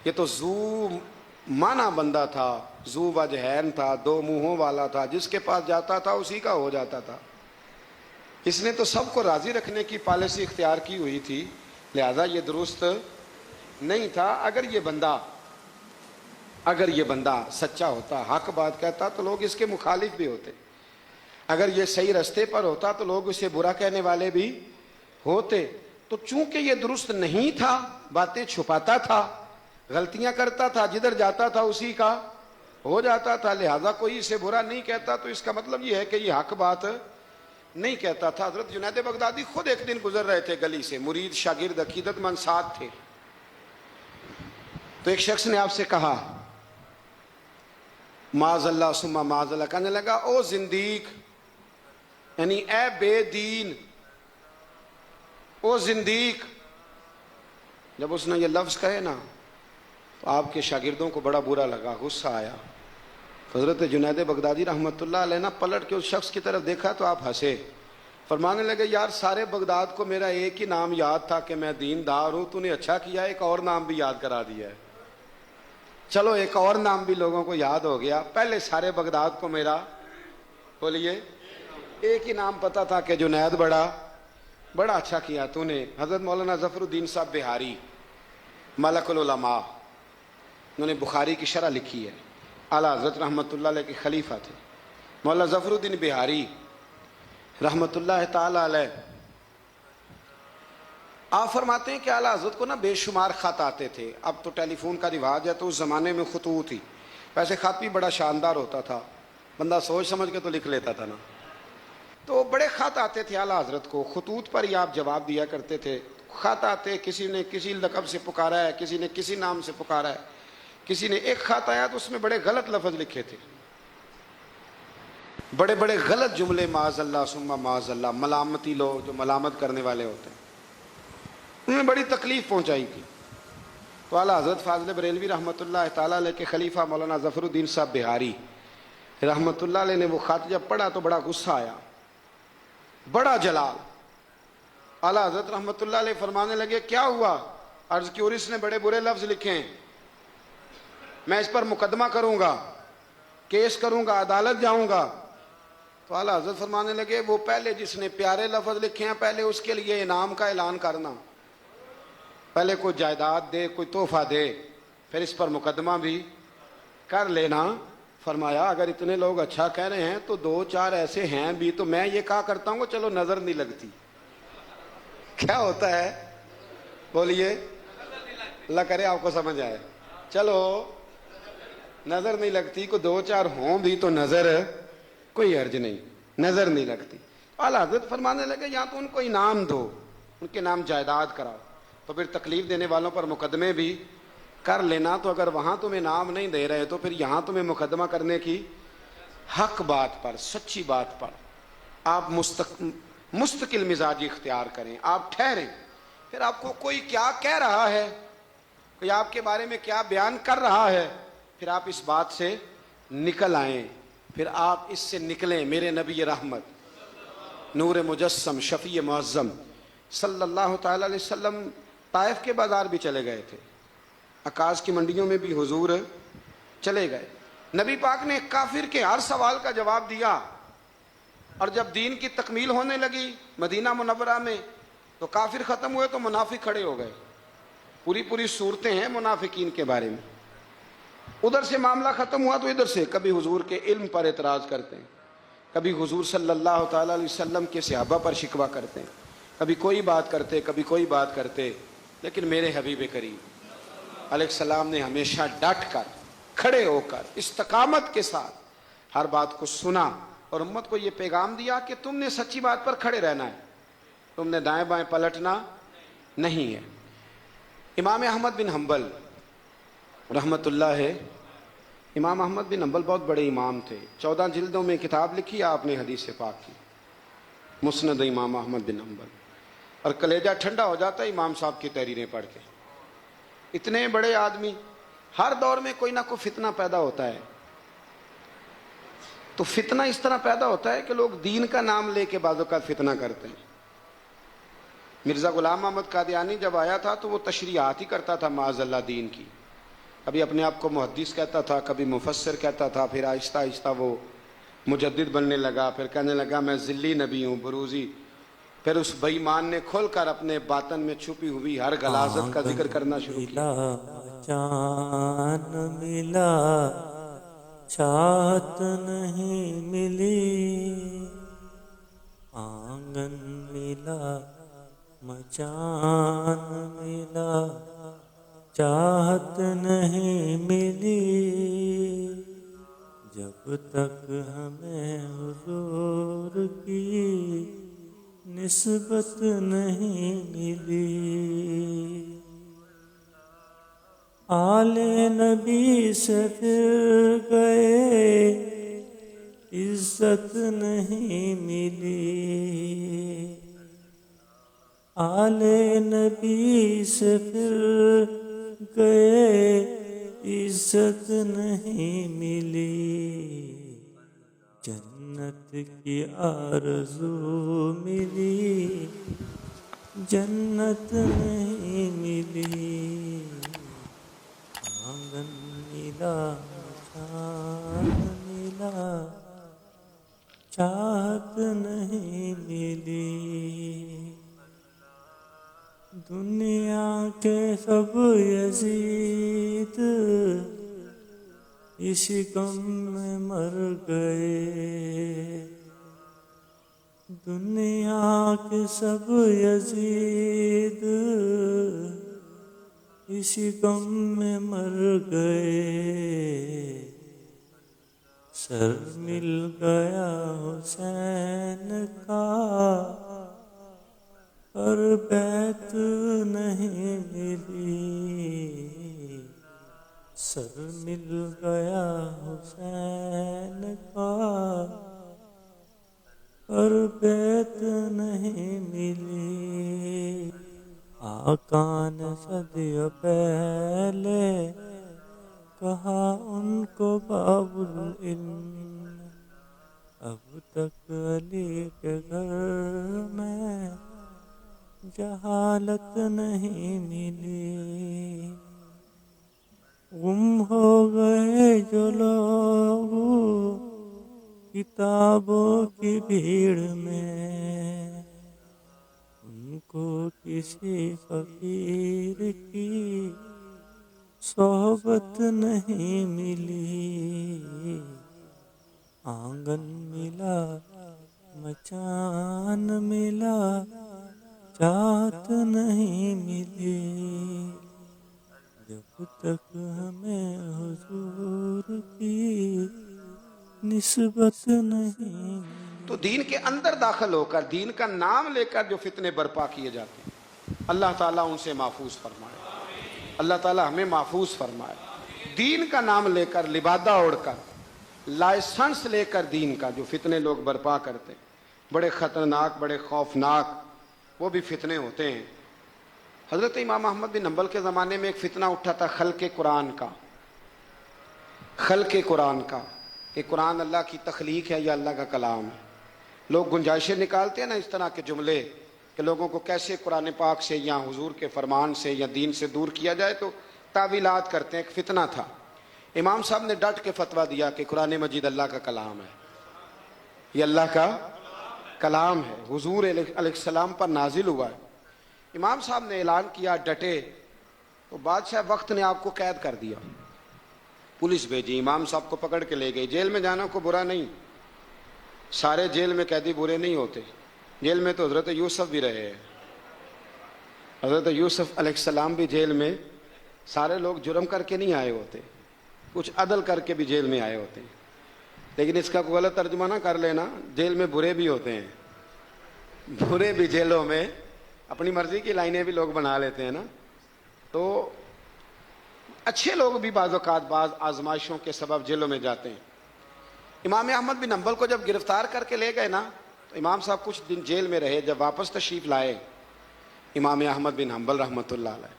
یہ تو ذو معنی بندہ تھا، ذو وجہین تھا، 2 منہوں والا تھا، جس کے پاس جاتا تھا اسی کا ہو جاتا تھا. اس نے تو سب کو راضی رکھنے کی پالیسی اختیار کی ہوئی تھی، لہذا یہ درست نہیں تھا. اگر یہ بندہ سچا ہوتا، حق بات کہتا، تو لوگ اس کے مخالف بھی ہوتے. اگر یہ صحیح رستے پر ہوتا تو لوگ اسے برا کہنے والے بھی ہوتے. تو چونکہ یہ درست نہیں تھا، باتیں چھپاتا تھا، غلطیاں کرتا تھا، جدھر جاتا تھا اسی کا ہو جاتا تھا، لہذا کوئی اسے برا نہیں کہتا. تو اس کا مطلب یہ ہے کہ یہ حق بات نہیں کہتا تھا. حضرت جنید بغدادی خود ایک دن گزر رہے تھے گلی سے، مرید شاگرد عقیدت مند ساتھ تھے. تو ایک شخص نے آپ سے کہا معاذ اللہ ثم معاذ اللہ، کہنے لگا او زندیق، یعنی اے بے دین، او زندیق. جب اس نے یہ لفظ کہے نا تو آپ کے شاگردوں کو بڑا برا لگا، غصہ آیا. حضرت جنید بغدادی رحمت اللہ علیہ نے پلٹ کے اس شخص کی طرف دیکھا تو آپ ہنسے. فرمانے لگے یار سارے بغداد کو میرا ایک ہی نام یاد تھا کہ میں دیندار ہوں، تو نے اچھا کیا ایک اور نام بھی یاد کرا دیا ہے. چلو ایک اور نام بھی لوگوں کو یاد ہو گیا، پہلے سارے بغداد کو میرا بولیے ایک ہی نام پتا تھا کہ جنید بڑا اچھا کیا تو نے. حضرت مولانا ظفر الدین صاحب بہاری ملک العلماء، انہوں نے بخاری کی شرح لکھی ہے، اعلیٰ حضرت رحمت اللہ علیہ کے خلیفہ تھے. مولانا ظفر الدین بہاری رحمت اللہ تعالی علیہ، آپ فرماتے ہیں کہ اعلیٰ حضرت کو نا بے شمار خط آتے تھے. اب تو ٹیلی فون کا رواج ہے، تو اس زمانے میں خطوط ہی، ویسے خط بھی بڑا شاندار ہوتا تھا، بندہ سوچ سمجھ کے تو لکھ لیتا تھا نا. تو بڑے خط آتے تھے اعلیٰ حضرت کو، خطوط پر ہی آپ جواب دیا کرتے تھے. خط آتے، کسی نے کسی لقب سے پکارا ہے، کسی نے کسی نام سے پکارا ہے، کسی نے ایک خط آیا تو اس میں بڑے غلط لفظ لکھے تھے، بڑے بڑے غلط جملے، معاذ اللہ ثم معاذ اللہ، ملامتی لوگ جو ملامت کرنے والے ہوتے ہیں، انہوں نے بڑی تکلیف پہنچائی تھی. تو اعلیٰ حضرت فاضل بریلوی رحمۃ اللہ تعالیٰ علیہ کے خلیفہ مولانا ظفر الدین صاحب بہاری رحمۃ اللہ علیہ نے وہ خط جب پڑھا تو بڑا غصہ آیا، بڑا جلال. اعلیٰ حضرت رحمۃ اللہ علیہ فرمانے لگے کیا ہوا؟ عرض کی اور اس نے بڑے برے لفظ لکھے ہیں، میں اس پر مقدمہ کروں گا، کیس کروں گا، عدالت جاؤں گا. تو اعلیٰ حضرت فرمانے لگے وہ پہلے جس نے پیارے لفظ لکھے ہیں پہلے اس کے لیے انعام کا اعلان کرنا، پہلے کوئی جائیداد دے، کوئی تحفہ دے، پھر اس پر مقدمہ بھی کر لینا. فرمایا اگر اتنے لوگ اچھا کہہ رہے ہیں تو 2-4 ایسے ہیں بھی، تو میں یہ کہا کرتا ہوں چلو نظر نہیں لگتی. کیا ہوتا ہے بولیے، اللہ کرے آپ کو سمجھ آئے. چلو نظر نہیں لگتی، کو 2-4 ہوں بھی تو نظر کوئی حرج نہیں، نظر نہیں لگتی. اعلیٰ حضرت فرمانے لگے یا تو ان کو انعام دو، ان کے نام جائیداد کراؤ، تو پھر تکلیف دینے والوں پر مقدمے بھی کر لینا. تو اگر وہاں تمہیں انعام نہیں دے رہے تو پھر یہاں تمہیں مقدمہ کرنے کی حق بات پر, سچی بات پر آپ مستقل مزاجی اختیار کریں, آپ ٹھہریں. پھر آپ کو کوئی کیا کہہ رہا ہے, کوئی آپ کے بارے میں کیا بیان کر رہا ہے, پھر آپ اس بات سے نکل آئیں, پھر آپ اس سے نکلیں. میرے نبی رحمت نور مجسم شفیع معظم صلی اللہ تعالی علیہ وسلم طائف کے بازار بھی چلے گئے تھے, عکاظ کی منڈیوں میں بھی حضور چلے گئے. نبی پاک نے کافر کے ہر سوال کا جواب دیا, اور جب دین کی تکمیل ہونے لگی مدینہ منورہ میں تو کافر ختم ہوئے تو منافق کھڑے ہو گئے. پوری صورتیں ہیں منافقین کے بارے میں. ادھر سے معاملہ ختم ہوا تو ادھر سے کبھی حضور کے علم پر اعتراض کرتے ہیں, کبھی حضور صلی اللہ تعالی علیہ وسلم کے صحابہ پر شکوہ کرتے ہیں, کبھی کوئی بات کرتے, کبھی کوئی بات کرتے. لیکن میرے حبیب کریم علیہ السلام نے ہمیشہ ڈٹ کر, کھڑے ہو کر, استقامت کے ساتھ ہر بات کو سنا اور امت کو یہ پیغام دیا کہ تم نے سچی بات پر کھڑے رہنا ہے, تم نے دائیں بائیں پلٹنا نہیں ہے. امام احمد بن حنبل رحمت اللہ ہے, امام احمد بن حنبل بہت بڑے امام تھے. 14 جلدوں میں کتاب لکھی آپ نے حدیث پاک کی, مسند امام احمد بن حنبل. اور کلیجہ ٹھنڈا ہو جاتا ہے امام صاحب کی تحریریں پڑھ کے. اتنے بڑے آدمی, ہر دور میں کوئی نہ کوئی فتنہ پیدا ہوتا ہے. تو فتنہ اس طرح پیدا ہوتا ہے کہ لوگ دین کا نام لے کے بعض اوقات فتنہ کرتے ہیں. مرزا غلام احمد قادیانی جب آیا تھا تو وہ تشریحات ہی کرتا تھا معاذ اللہ دین کی. کبھی اپنے آپ کو محدث کہتا تھا, کبھی مفسر کہتا تھا, پھر آہستہ آہستہ وہ مجدد بننے لگا, پھر کہنے لگا میں ذلی نبی ہوں, بروزی. پھر اس بے ایمان نے کھول کر اپنے باطن میں چھپی ہوئی ہر غلاظت کا ذکر کرنا شروع کیا. چاند ملا چاہت نہیں ملی, آنگن ملا مچان ملا چاہت نہیں ملی, جب تک ہمیں حضور کی نسبت نہیں ملی. آل نبی سے پھر گئے عزت نہیں ملی, آل نبی سے پھر گئے عزت نہیں ملی, جنت کی آرزو ملی جنت نہیں ملی, آنگن ملا چاند ملا چاہت نہیں ملی. دنیا کے سب یزید اسی غم میں مر گئے, دنیا کے سب یزید اسی غم میں مر گئے. سر مل گیا حسین کا پر بیعت نہیں ملی, سر مل گیا حسین کا پر بیعت نہیں ملی. آقا نے صدیوں پہلے کہا ان کو باب العلم, اب تک علی کے گھر میں جہالت نہیں ملی. گم ہو گئے جو لوگ کتابوں کی بھیڑ میں, ان کو کسی فقیر کی صحبت نہیں ملی. آنگن ملا مچان ملا چاہت نہیں ملی, جب تک ہمیں حضور کی نسبت نہیں. تو دین کے اندر داخل ہو کر دین کا نام لے کر جو فتنے برپا کیے جاتے ہیں, اللہ تعالیٰ ان سے محفوظ فرمائے، اللہ تعالیٰ ہمیں محفوظ فرمائے۔ دین کا نام لے کر، لبادہ اوڑھ کر، لائسنس لے کر دین کا جو فتنے لوگ برپا کرتے ہیں، بڑے خطرناک، بڑے خوفناک وہ بھی فتنے ہوتے ہیں۔ حضرت امام احمد بن حنبل کے زمانے میں ایک فتنہ اٹھا تھا خلق قرآن کا، خلق قرآن کا، کہ قرآن اللہ کی تخلیق ہے یا اللہ کا کلام ہے۔ لوگ گنجائشیں نکالتے ہیں نا اس طرح کے جملے کہ لوگوں کو کیسے قرآن پاک سے یا حضور کے فرمان سے یا دین سے دور کیا جائے، تو تعویلات کرتے ہیں۔ ایک فتنہ تھا، امام صاحب نے ڈٹ کے فتویٰ دیا کہ قرآن مجید اللہ کا کلام ہے، یہ اللہ کا کلام ہے، حضور علیہ السلام پر نازل ہوا ہے۔ امام صاحب نے اعلان کیا، ڈٹے، تو بادشاہ وقت نے آپ کو قید کر دیا، پولیس بھیجی، امام صاحب کو پکڑ کے لے گئی۔ جیل میں جانا کو برا نہیں، سارے جیل میں قیدی برے نہیں ہوتے، جیل میں تو حضرت یوسف بھی رہے ہیں، حضرت یوسف علیہ السلام بھی جیل میں، سارے لوگ جرم کر کے نہیں آئے ہوتے، کچھ عدل کر کے بھی جیل میں آئے ہوتے ہیں۔ لیکن اس کا کوئی غلط ترجمہ نہ کر لینا، جیل میں برے بھی ہوتے ہیں، برے بھی جیلوں میں اپنی مرضی کی لائنیں بھی لوگ بنا لیتے ہیں نا، تو اچھے لوگ بھی بعض اوقات بعض آزمائشوں کے سبب جیلوں میں جاتے ہیں۔ امام احمد بن حنبل کو جب گرفتار کر کے لے گئے نا، تو امام صاحب کچھ دن جیل میں رہے، جب واپس تشریف لائے امام احمد بن حنبل رحمۃ اللہ علیہ،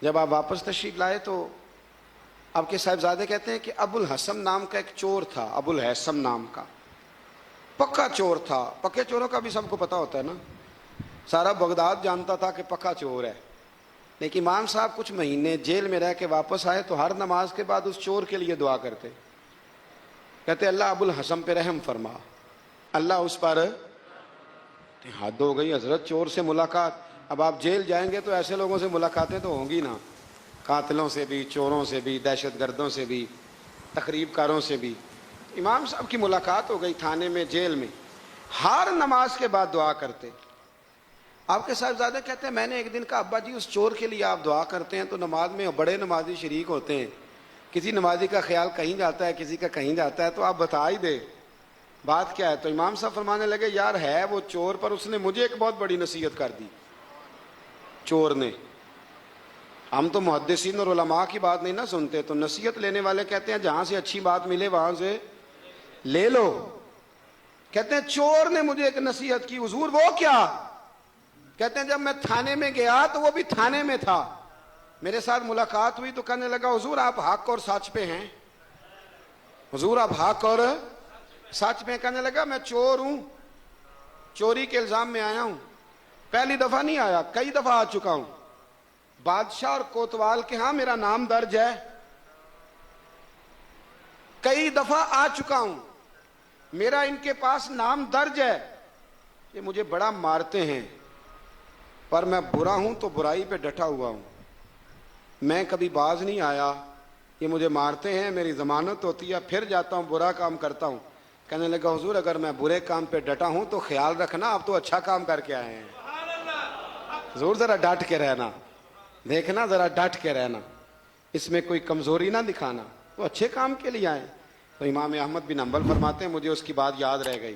جب آپ واپس تشریف لائے تو آپ کے صاحبزادے کہتے ہیں کہ ابو الحسن نام کا ایک چور تھا، ابو الحسن نام کا پکا چور تھا۔ پکے چوروں کا بھی سب کو پتا ہوتا ہے نا، سارا بغداد جانتا تھا کہ پکا چور ہے۔ لیکن امام صاحب کچھ مہینے جیل میں رہ کے واپس آئے تو ہر نماز کے بعد اس چور کے لیے دعا کرتے، کہتے اللہ ابو الحسن پہ رحم فرما، اللہ اس پر، حد ہو گئی حضرت، چور سے ملاقات۔ اب آپ جیل جائیں گے تو ایسے لوگوں سے ملاقاتیں تو ہوں گی نا، قاتلوں سے بھی، چوروں سے بھی، دہشت گردوں سے بھی، تخریب کاروں سے بھی۔ امام صاحب کی ملاقات ہو گئی تھانے میں، جیل میں، ہر نماز کے بعد دعا کرتے۔ آپ کے صاحبزادے کہتے ہیں میں نے ایک دن کہا ابا جی اس چور کے لیے آپ دعا کرتے ہیں تو نماز میں بڑے نمازی شریک ہوتے ہیں، کسی نمازی کا خیال کہیں جاتا ہے، کسی کا کہیں جاتا ہے، تو آپ بتا ہی دے بات کیا ہے۔ تو امام صاحب فرمانے لگے یار ہے وہ چور، پر اس نے مجھے ایک بہت بڑی نصیحت کر دی، چور نے۔ ہم تو محدثین اور علماء کی بات نہیں نہ سنتے، تو نصیحت لینے والے کہتے ہیں جہاں سے اچھی بات ملے وہاں سے لے لو۔ کہتے ہیں چور نے مجھے ایک نصیحت کی، حضور وہ کیا؟ کہتے ہیں جب میں تھانے میں گیا تو وہ بھی تھانے میں تھا، میرے ساتھ ملاقات ہوئی تو کہنے لگا حضور آپ حق اور سچ پہ ہیں، حضور آپ حق اور سچ پہ۔ کہنے لگا میں چور ہوں، چوری کے الزام میں آیا ہوں، پہلی دفعہ نہیں آیا، کئی دفعہ آ چکا ہوں، بادشاہ اور کوتوال کے ہاں میرا نام درج ہے، کئی دفعہ آ چکا ہوں، میرا ان کے پاس نام درج ہے، یہ مجھے بڑا مارتے ہیں، پر میں برا ہوں تو برائی پہ ڈٹا ہوا ہوں، میں کبھی باز نہیں آیا، یہ مجھے مارتے ہیں، میری ضمانت ہوتی ہے، پھر جاتا ہوں برا کام کرتا ہوں۔ کہنے لگا حضور اگر میں برے کام پہ ڈٹا ہوں تو خیال رکھنا آپ تو اچھا کام کر کے آئے ہیں، حضور ذرا ڈٹ کے رہنا، دیکھنا ذرا ڈٹ کے رہنا، اس میں کوئی کمزوری نہ دکھانا، تو اچھے کام کے لیے آئے۔ تو امام احمد بن حنبل فرماتے ہیں مجھے اس کی بات یاد رہ گئی،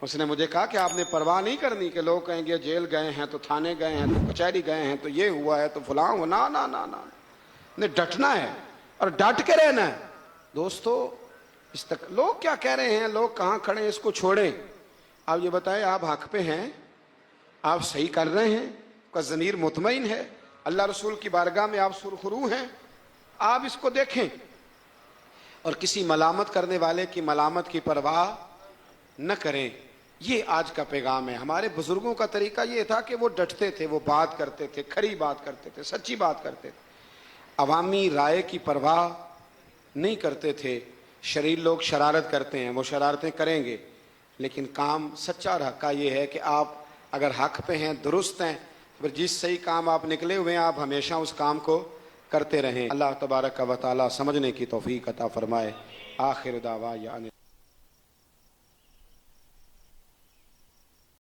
اس نے مجھے کہا کہ آپ نے پرواہ نہیں کرنی کہ لوگ کہیں گے جیل گئے ہیں تو تھانے گئے ہیں تو کچہری گئے ہیں تو یہ ہوا ہے تو فلاں ہوا، نا نا نا نا، نے ڈٹنا ہے اور ڈٹ کے رہنا ہے۔ دوستو اس تک لوگ کیا کہہ رہے ہیں، لوگ کہاں کھڑے ہیں، اس کو چھوڑیں، آپ یہ بتائیں آپ حق پہ ہیں، آپ صحیح کر رہے ہیں، کا ضمیر مطمئن ہے، اللہ رسول کی بارگاہ میں آپ سرخرو ہیں، آپ اس کو دیکھیں اور کسی ملامت کرنے والے کی ملامت کی پرواہ نہ کریں۔ یہ آج کا پیغام ہے۔ ہمارے بزرگوں کا طریقہ یہ تھا کہ وہ ڈٹتے تھے، وہ بات کرتے تھے، کھری بات کرتے تھے، سچی بات کرتے تھے، عوامی رائے کی پرواہ نہیں کرتے تھے۔ شریر لوگ شرارت کرتے ہیں، وہ شرارتیں کریں گے، لیکن کام سچا اور حق کا یہ ہے کہ آپ اگر حق پہ ہیں، درست ہیں، پھر جس صحیح کام آپ نکلے ہوئے ہیں آپ ہمیشہ اس کام کو کرتے رہیں۔ اللہ تبارک و تعالی سمجھنے کی توفیق عطا فرمائے۔ آخر دعوانا